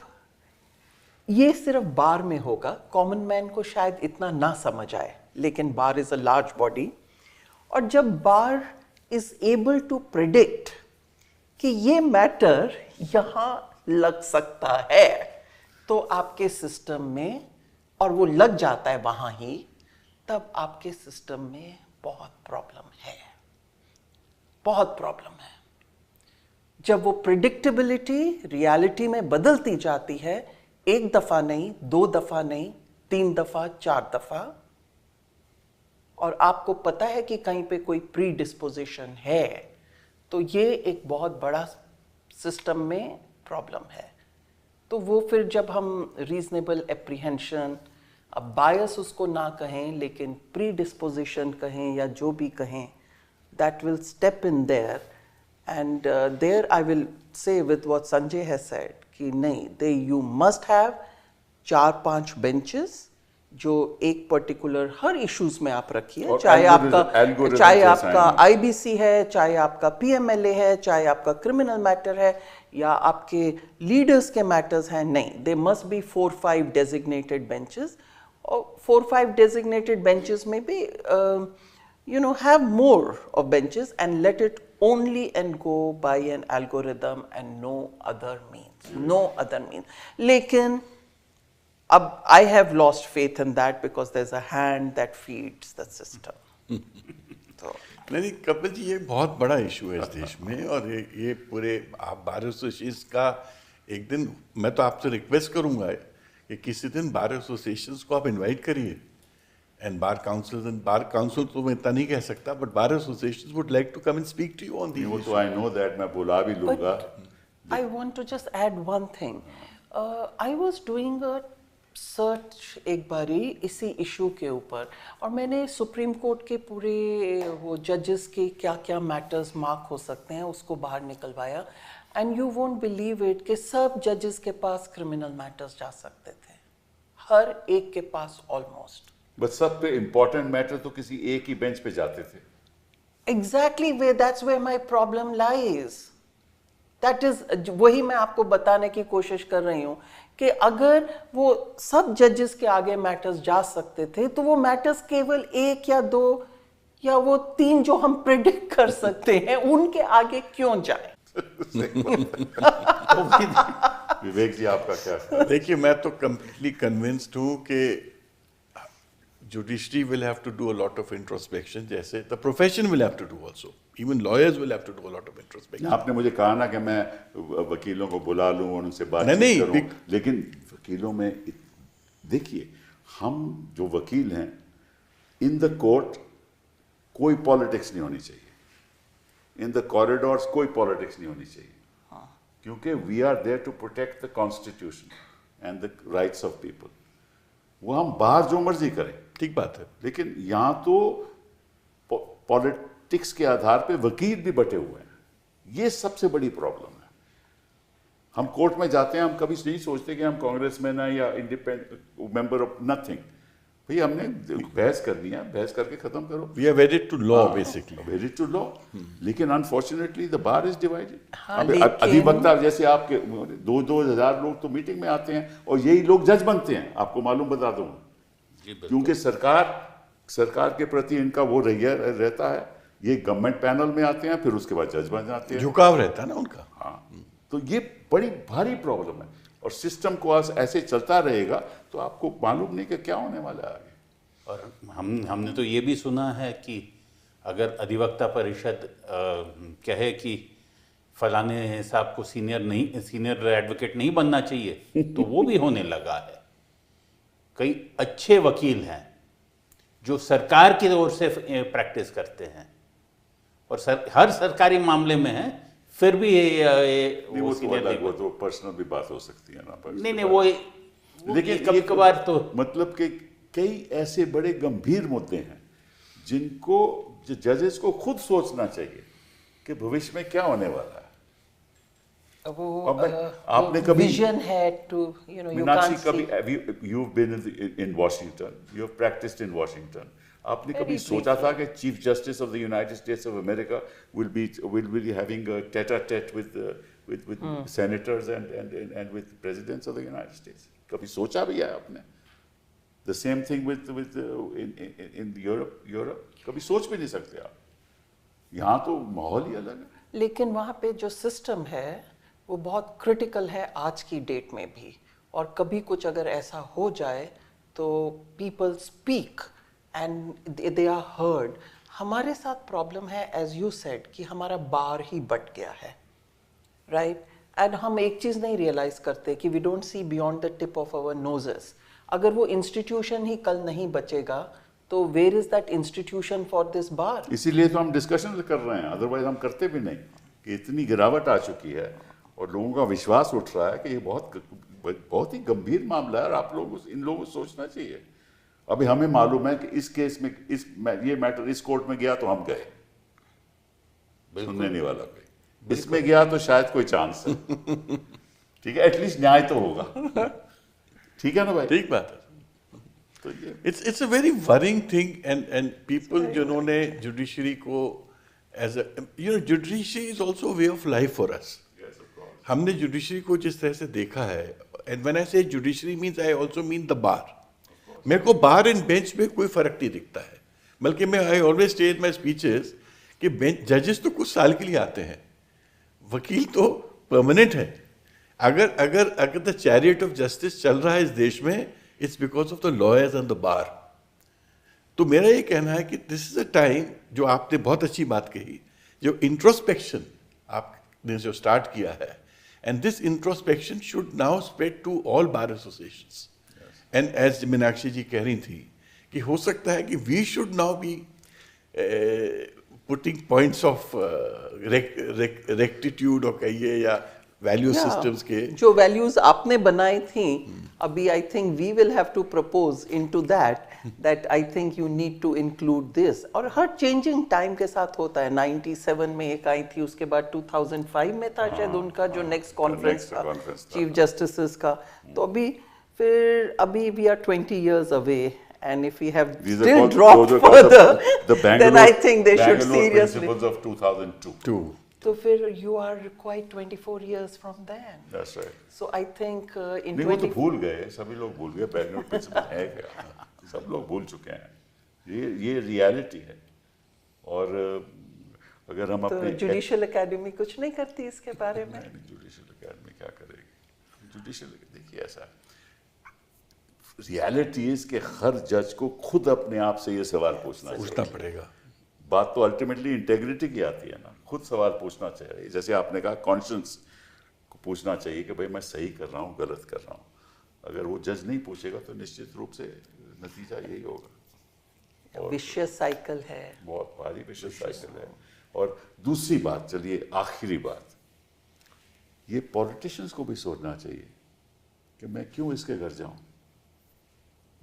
ये सिर्फ बार में होगा, कॉमन मैन को शायद इतना ना समझ आए, लेकिन bar is a large body, और जब bar is able to predict कि ये मैटर यहाँ लग सकता है, तो आपके सिस्टम में, और वो लग जाता है वहाँ ही, तब आपके सिस्टम में बहुत प्रॉब्लम है, बहुत प्रॉब्लम है। जब वो प्रिडिक्टेबिलिटी रियलिटी में बदलती जाती है, एक दफा नहीं, 2 दफा नहीं, 3 दफा, 4 दफा, और आपको पता है कि कहीं पे कोई प्री डिस्पोजिशन है, तो ये एक बहुत बड़ा सिस्टम में प्रॉब्लम है। तो वो फिर जब हम रीजनेबल एप्रीहेंशन, अब बायस उसको ना कहें लेकिन प्री डिस्पोजिशन कहें या जो भी कहें, that will step in there, and there I will say with what Sanjay has said कि नहीं, they you must have 4-5 benches जो एक पर्टिकुलर हर इश्यूज में आप रखिए, चाहे आपका आईबीसी है, चाहे आपका पीएमएलए है, चाहे आपका क्रिमिनल मैटर है, या आपके लीडर्स के मैटर्स हैं। नहीं, they must be 4-5 designated benches, और 4-5 designated benches may be, have more of benches, and let it only and go by an algorithm and no other means. लेकिन अब I have lost faith in that because there's a hand that feeds the system. तो नहीं कपिल जी, ये बहुत बड़ा issue है इस देश में, और ये पूरे आप बार एसोसिएशन का एक दिन, मैं तो आपसे रिक्वेस्ट करूंगा कि किसी दिन बार एसोसिएशंस को आप इनवाइट करिए, एंड बार काउंसिल तो मैं इतना नहीं कह सकता, but bar associations would like to come and speak to you on this. वो तो आई नो दैट, मैं बुला भी लूंगा। I want to just add one thing. I was doing a search एक बारी इसी इशू के ऊपर, और मैंने सुप्रीम कोर्ट के पूरे वो जजेस के क्या क्या मैटर्स मार्क हो सकते हैं उसको बाहर निकलवाया, and you won't believe it कि सब जजेस के पास क्रिमिनल मैटर्स जा सकते थे, हर एक के पास ऑलमोस्ट। बट सब पे इम्पोर्टेंट मैटर तो किसी एक ही बेंच पे जाते थे। Exactly where that's where my problem lies. That is, वही मैं आपको बताने की कोशिश कर रही हूँ कि अगर वो सब जजेस के आगे मैटर्स जा सकते थे, तो वो मैटर्स केवल 1 या 2 या वो 3 जो हम प्रिडिक्ट कर सकते हैं, उनके आगे क्यों जाए? विवेक जी, आपका क्या? देखिए, मैं तो कंप्लीटली कन्विंस्ड हूँ कि judiciary will have to do a lot of introspection, जैसे the profession will have to do also, even lawyers will have to do a lot of introspection. आपने मुझे कहा ना कि मैं वकीलों को बुला लूं और उनसे बातचीत करूं, लेकिन वकीलों में देखिए, हम जो वकील हैं, इन द कोर्ट कोई पॉलिटिक्स नहीं होनी चाहिए, इन द कॉरिडोर्स कोई पॉलिटिक्स नहीं होनी चाहिए, क्योंकि we are there to protect the constitution and the rights of people. वो हम बाहर जो मर्जी करें, ठीक बात है, लेकिन यहाँ तो पॉलिटिक्स के आधार पे वकील भी बटे हुए हैं। ये सबसे बड़ी प्रॉब्लम है। हम कोर्ट में जाते हैं, हम कभी नहीं सोचते कि हम कांग्रेसमैन हैं या इंडिपेंडेंट मेंबर ऑफ नथिंग। भाई, हमने बहस करनी है, बहस करके खत्म करो। We are wedded to law, basically wedded to law, लेकिन unfortunately the bar is divided. अधिवक्ता जैसे आपके 2-2 हजार लोग तो मीटिंग में आते हैं, और यही लोग जज बनते हैं। आपको मालूम बता दूं, क्योंकि सरकार के प्रति इनका वो रवैया रहता है। ये गवर्नमेंट पैनल में आते हैं, फिर उसके बाद जज बन जाते हैं, झुकाव रहता है ना उनका। हाँ, तो ये बड़ी भारी प्रॉब्लम है, और सिस्टम को ऐसे चलता रहेगा तो आपको मालूम नहीं कि क्या होने वाला है आगे। और हमने तो ये भी सुना है कि अगर अधिवक्ता परिषद कहे कि फलाने साहब को सीनियर एडवोकेट नहीं बनना चाहिए, तो वो भी होने लगा है। कई अच्छे वकील हैं जो सरकार की ओर से प्रैक्टिस करते हैं और हर सरकारी मामले में है, फिर भी नहीं, वो तो senior अलग, नहीं वो तो पर्सनल भी बात हो सकती है ना। नहीं वो लेकिन कभी कभार तो मतलब कि कई ऐसे बड़े गंभीर मुद्दे हैं जिनको जजेस को खुद सोचना चाहिए कि भविष्य में क्या होने वाला है। वो आपने कभी विजन है to you know you Meenakshi, can't कभी you've been in Washington, you've practiced in Washington, आपने Very कभी सोचा था कि chief justice of the United states of America will be having a tete-a-tete with senators and with presidents of the United States? कभी सोचा भी है आपने? The same thing with in Europe कभी सोच भी नहीं सकते आप। यहाँ तो माहौल ही अलग है। लेकिन वहाँ पे जो सिस्टम है वो बहुत क्रिटिकल है आज की डेट में भी, और कभी कुछ अगर ऐसा हो जाए तो people speak and they are heard. हमारे साथ प्रॉब्लम है एज यू सेड कि हमारा बार ही बट गया है, राइट? एंड हम एक चीज़ नहीं रियलाइज करते कि we don't see beyond the tip of our noses. अगर वो इंस्टीट्यूशन ही कल नहीं बचेगा तो where is that institution for this bar? इसीलिए तो हम डिस्कशन कर रहे हैं, अदरवाइज हम करते भी नहीं। कि इतनी गिरावट आ चुकी है और लोगों का विश्वास उठ रहा है कि ये बहुत ही गंभीर मामला है और आप लोग इन लोगों को सोचना चाहिए। अभी हमें मालूम है कि इस केस में ये मैटर इस कोर्ट में गया तो हम गए, सुनने नहीं वाला कोई, इसमें गया तो शायद कोई चांस है। ठीक है, एटलीस्ट न्याय तो होगा। ठीक है ना भाई? ठीक बात है। तो ये It's a very worrying thing, and people जिन्होंने जुडिशरी को as a judiciary is also a way of life for us. हमने जुडिशरी को जिस तरह से देखा है, and when I say judiciary means I also mean the bar. मेरे को बार एंड बेंच में कोई फर्क नहीं दिखता है, बल्कि मैं I always stay in my speeches कि बेंच जजेस तो कुछ साल के लिए आते हैं, वकील तो परमानेंट है। अगर द चैरियट ऑफ जस्टिस चल रहा है इस देश में, it's because of the lawyers and the bar. तो मेरा ये कहना है कि दिस इज अ टाइम, जो आपने बहुत अच्छी बात कही, जो इंट्रोस्पेक्शन आपने जो स्टार्ट किया है, and this introspection should now spread to all bar associations. And as Meenakshi ji कह रही थी कि हो सकता है कि we should now be putting points of rectitude और कहिए या वैल्यू सिस्टम्स के जो वैल्यूज आपने बनाई थी, अभी I think we will have to propose into that I think you need to include this. और हर चेंजिंग टाइम के साथ होता है। 97 में एक आई थी, उसके बाद 2005 में था शायद उनका जो नेक्स्ट कॉन्फ्रेंस था चीफ जस्टिस का। तो अभी we are 20 years away, and if we have still dropped further, then I think they should seriously. Principles of 2002. So फिर you are required 24 years from then. That's right. So I think in नहीं, वो तो 20 भूल गए, सभी लोग भूल गए बैंगलोर प्रिंसिपल है क्या, सब लोग भूल चुके हैं। ये रियलिटी है। और अगर हम तो अपने जुडिशियल एकेडमी कुछ नहीं करती इसके बारे में? जुडिशियल एकेडमी क्या करेगी? जुडिशियल देखिए ऐसा रियलिटी इज कि हर जज को खुद अपने आप से ये सवाल पूछना पड़ेगा। बात तो अल्टीमेटली इंटेग्रिटी की आती है ना, खुद सवाल पूछना चाहिए। जैसे आपने कहा कॉन्शियंस को पूछना चाहिए कि भाई मैं सही कर रहा हूँ गलत कर रहा हूँ। अगर वो जज नहीं पूछेगा तो निश्चित रूप से नतीजा यही होगा। विशियस साइकिल है, बहुत भारी विशियस साइकिल है। और दूसरी बात, चलिए आखिरी बात, ये पॉलिटिशियंस को भी सोचना चाहिए कि मैं क्यों इसके घर जाऊं।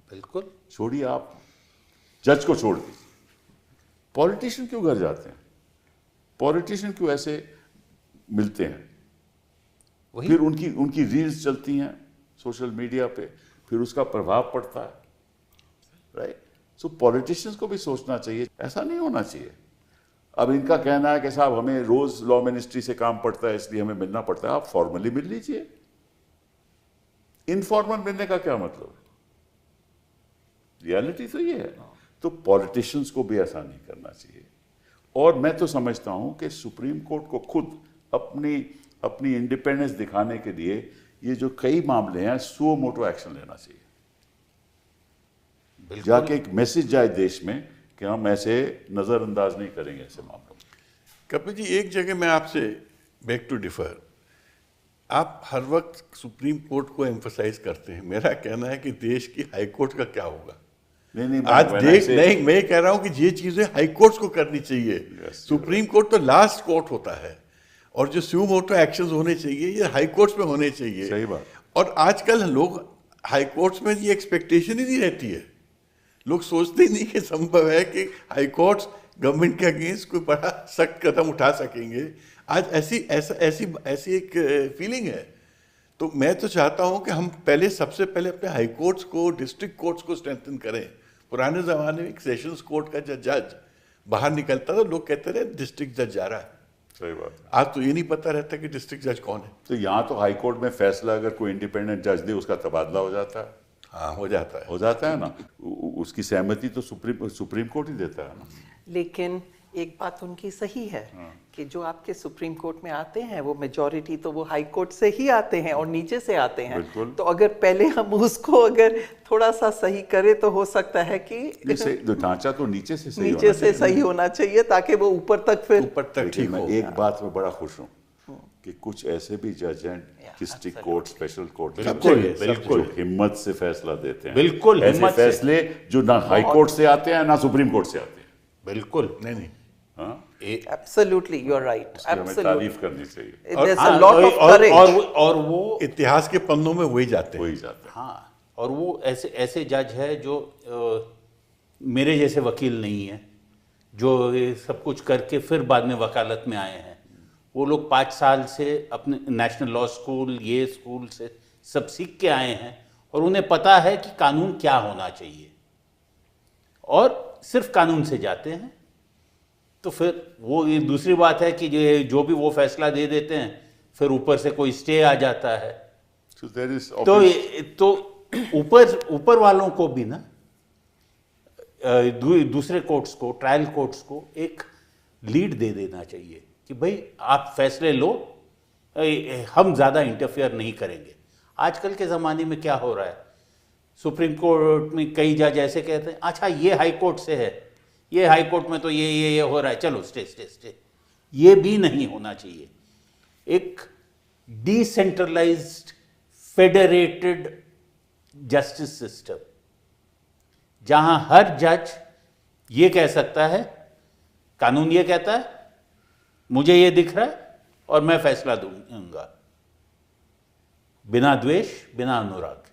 बिल्कुल छोड़िए, आप जज को छोड़ दीजिए, पॉलिटिशियन क्यों घर जाते हैं? पॉलिटिशियन क्यों ऐसे मिलते हैं? फिर उनकी रील्स चलती हैं सोशल मीडिया पे, फिर उसका प्रभाव पड़ता है, राइट? सो पॉलिटिशियंस को भी सोचना चाहिए, ऐसा नहीं होना चाहिए। अब इनका कहना है कि साहब हमें रोज लॉ मिनिस्ट्री से काम पड़ता है इसलिए हमें मिलना पड़ता है। आप फॉर्मली मिल लीजिए, इनफॉर्मल मिलने का क्या मतलब? रियलिटी तो ये है। तो पॉलिटिशियंस को भी ऐसा नहीं करना चाहिए। और मैं तो समझता हूं कि सुप्रीम कोर्ट को खुद अपनी इंडिपेंडेंस दिखाने के लिए ये जो कई मामले हैं सुओ मोटो एक्शन लेना चाहिए, जाके एक मैसेज जाए देश में कि हम ऐसे नजरअंदाज नहीं करेंगे ऐसे मामलों में। कपिल जी, एक जगह मैं आपसे बेग टू डिफर। आप हर वक्त सुप्रीम कोर्ट को एम्फसाइज करते हैं, मेरा कहना है कि देश की हाई कोर्ट का क्या होगा। नहीं आज नहीं, मैं कह रहा हूं कि ये चीजें हाई कोर्ट्स को करनी चाहिए। सुप्रीम कोर्ट तो लास्ट कोर्ट होता है, और जो स्यू मोटो एक्शंस होने चाहिए ये हाई कोर्ट्स में होने चाहिए। सही बात। और आजकल लोग हाई कोर्ट्स में ये एक्सपेक्टेशन ही नहीं रहती है, लोग सोचते ही नहीं कि संभव है कि हाई कोर्ट्स गवर्नमेंट के अगेंस्ट कोई बड़ा सख्त कदम उठा सकेंगे। आज ऐसी एक फीलिंग है। तो मैं तो चाहता हूं कि हम सबसे पहले अपने हाई कोर्ट्स को, डिस्ट्रिक्ट कोर्ट्स को स्ट्रेंथन करें। पुराने ज़माने में एक सेशंस कोर्ट का जज बाहर निकलता था, लोग कहते रहे डिस्ट्रिक्ट जज जा रहा है। सही बात। आज तो ये नहीं पता रहता कि डिस्ट्रिक्ट जज कौन है। तो यहाँ तो हाई कोर्ट में फैसला अगर कोई इंडिपेंडेंट जज दे, उसका तबादला हो जाता है। हाँ, हो जाता है ना। उसकी सहमति तो सुप्रीम कोर्ट ही देता है ना। लेकिन एक बात उनकी सही है कि जो आपके सुप्रीम कोर्ट में आते हैं वो मेजॉरिटी तो वो हाई कोर्ट से ही आते हैं और नीचे से आते हैं। तो अगर पहले हम उसको अगर थोड़ा सा सही करें तो हो सकता है कि ढांचा तो नीचे से सही होना चाहिए ताकि वो ऊपर तक ठीक हो। एक बात में बड़ा खुश हूँ कि कुछ ऐसे भी जज हैं डिस्ट्रिक्ट कोर्ट, स्पेशल कोर्ट, बिल्कुल हिम्मत से फैसला देते हैं। बिल्कुल ऐसे फैसले जो ना हाई कोर्ट से आते हैं ना सुप्रीम कोर्ट से आते हैं। बिल्कुल नहीं Absolutely, you're right. हमें तारीफ करनी चाहिए। There's a lot of courage. और वो इतिहास के पन्नों में वही जाते हैं। हाँ, और वो ऐसे जज है जो मेरे जैसे वकील नहीं है, जो ये सब कुछ करके फिर बाद में वकालत में आए हैं। वो लोग 5 साल से अपने नेशनल लॉ स्कूल, ये स्कूल से सब सीख के आए हैं और उन्हें पता है कि कानून क्या होना चाहिए, और सिर्फ कानून से जाते हैं। तो फिर वो ये दूसरी बात है कि जो भी वो फैसला दे देते हैं फिर ऊपर से कोई स्टे आ जाता है। तो ऊपर वालों को भी ना, दूसरे कोर्ट्स को, ट्रायल कोर्ट्स को एक लीड दे देना चाहिए कि भाई आप फैसले लो, हम ज़्यादा इंटरफेयर नहीं करेंगे। आजकल के ज़माने में क्या हो रहा है, सुप्रीम कोर्ट में कई जज ऐसे कहते हैं अच्छा ये हाई कोर्ट से है, ये हाई कोर्ट में तो ये हो रहा है, चलो स्टे। ये भी नहीं होना चाहिए। एक डिसेंट्रलाइज्ड फेडरेटेड जस्टिस सिस्टम जहां हर जज ये कह सकता है, कानून ये कहता है, मुझे ये दिख रहा है और मैं फैसला दूंगा, बिना द्वेष, बिना अनुराग।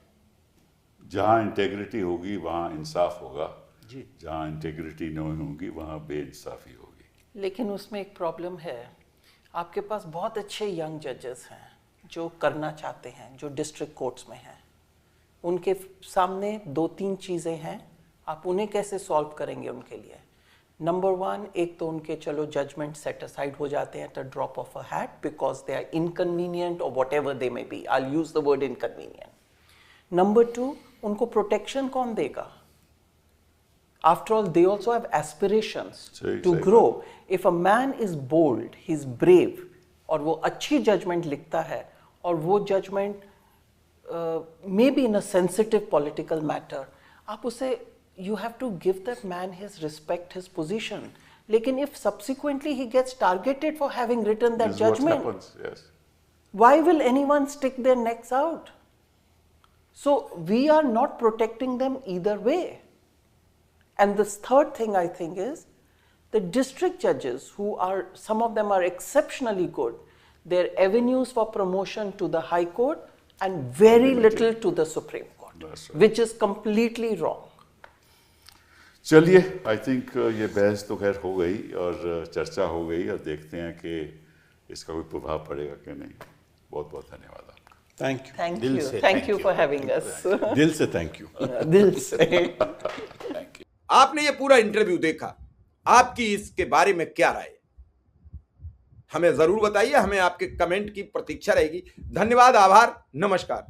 जहां इंटेग्रिटी होगी वहां इंसाफ होगा, जहां इंटेग्रिटी नहीं होगी वहां बेइंसाफी होगी। लेकिन उसमें एक प्रॉब्लम है, आपके पास बहुत अच्छे यंग जजेस हैं जो करना चाहते हैं, जो डिस्ट्रिक्ट कोर्ट्स में हैं। उनके सामने 2-3 चीज़ें हैं, आप उन्हें कैसे सॉल्व करेंगे उनके लिए? नंबर 1, एक तो उनके चलो जजमेंट सेट असाइड हो जाते हैं at a drop of a hat because they are inconvenient और whatever they may be, I will use the word inconvenient. Number 2, उनको प्रोटेक्शन कौन देगा? After all, they also have aspirations to grow. If a man is bold, he's brave, और वो अच्छी judgment लिखता है, और वो judgment maybe in a sensitive political matter, आप उसे you have to give that man his respect, his position. लेकिन if subsequently he gets targeted for having written that judgment, what happens, yes. Why will anyone stick their necks out? So we are not protecting them either way. And this third thing I think is the district judges, who are, some of them are exceptionally good, their avenues for promotion to the High Court and very little to the Supreme Court, which is completely wrong. चलिए, I think ये बहस तो खैर हो गई और चर्चा हो गई, और देखते हैं कि इसका कोई प्रभाव पड़ेगा कि नहीं। बहुत बहुत धन्यवाद आपका। Thank you for having us. दिल से थैंक यू। दिल से। आपने ये पूरा इंटरव्यू देखा, आपकी इसके बारे में क्या राय? हमें जरूर बताइए, हमें आपके कमेंट की प्रतीक्षा रहेगी। धन्यवाद, आभार, नमस्कार।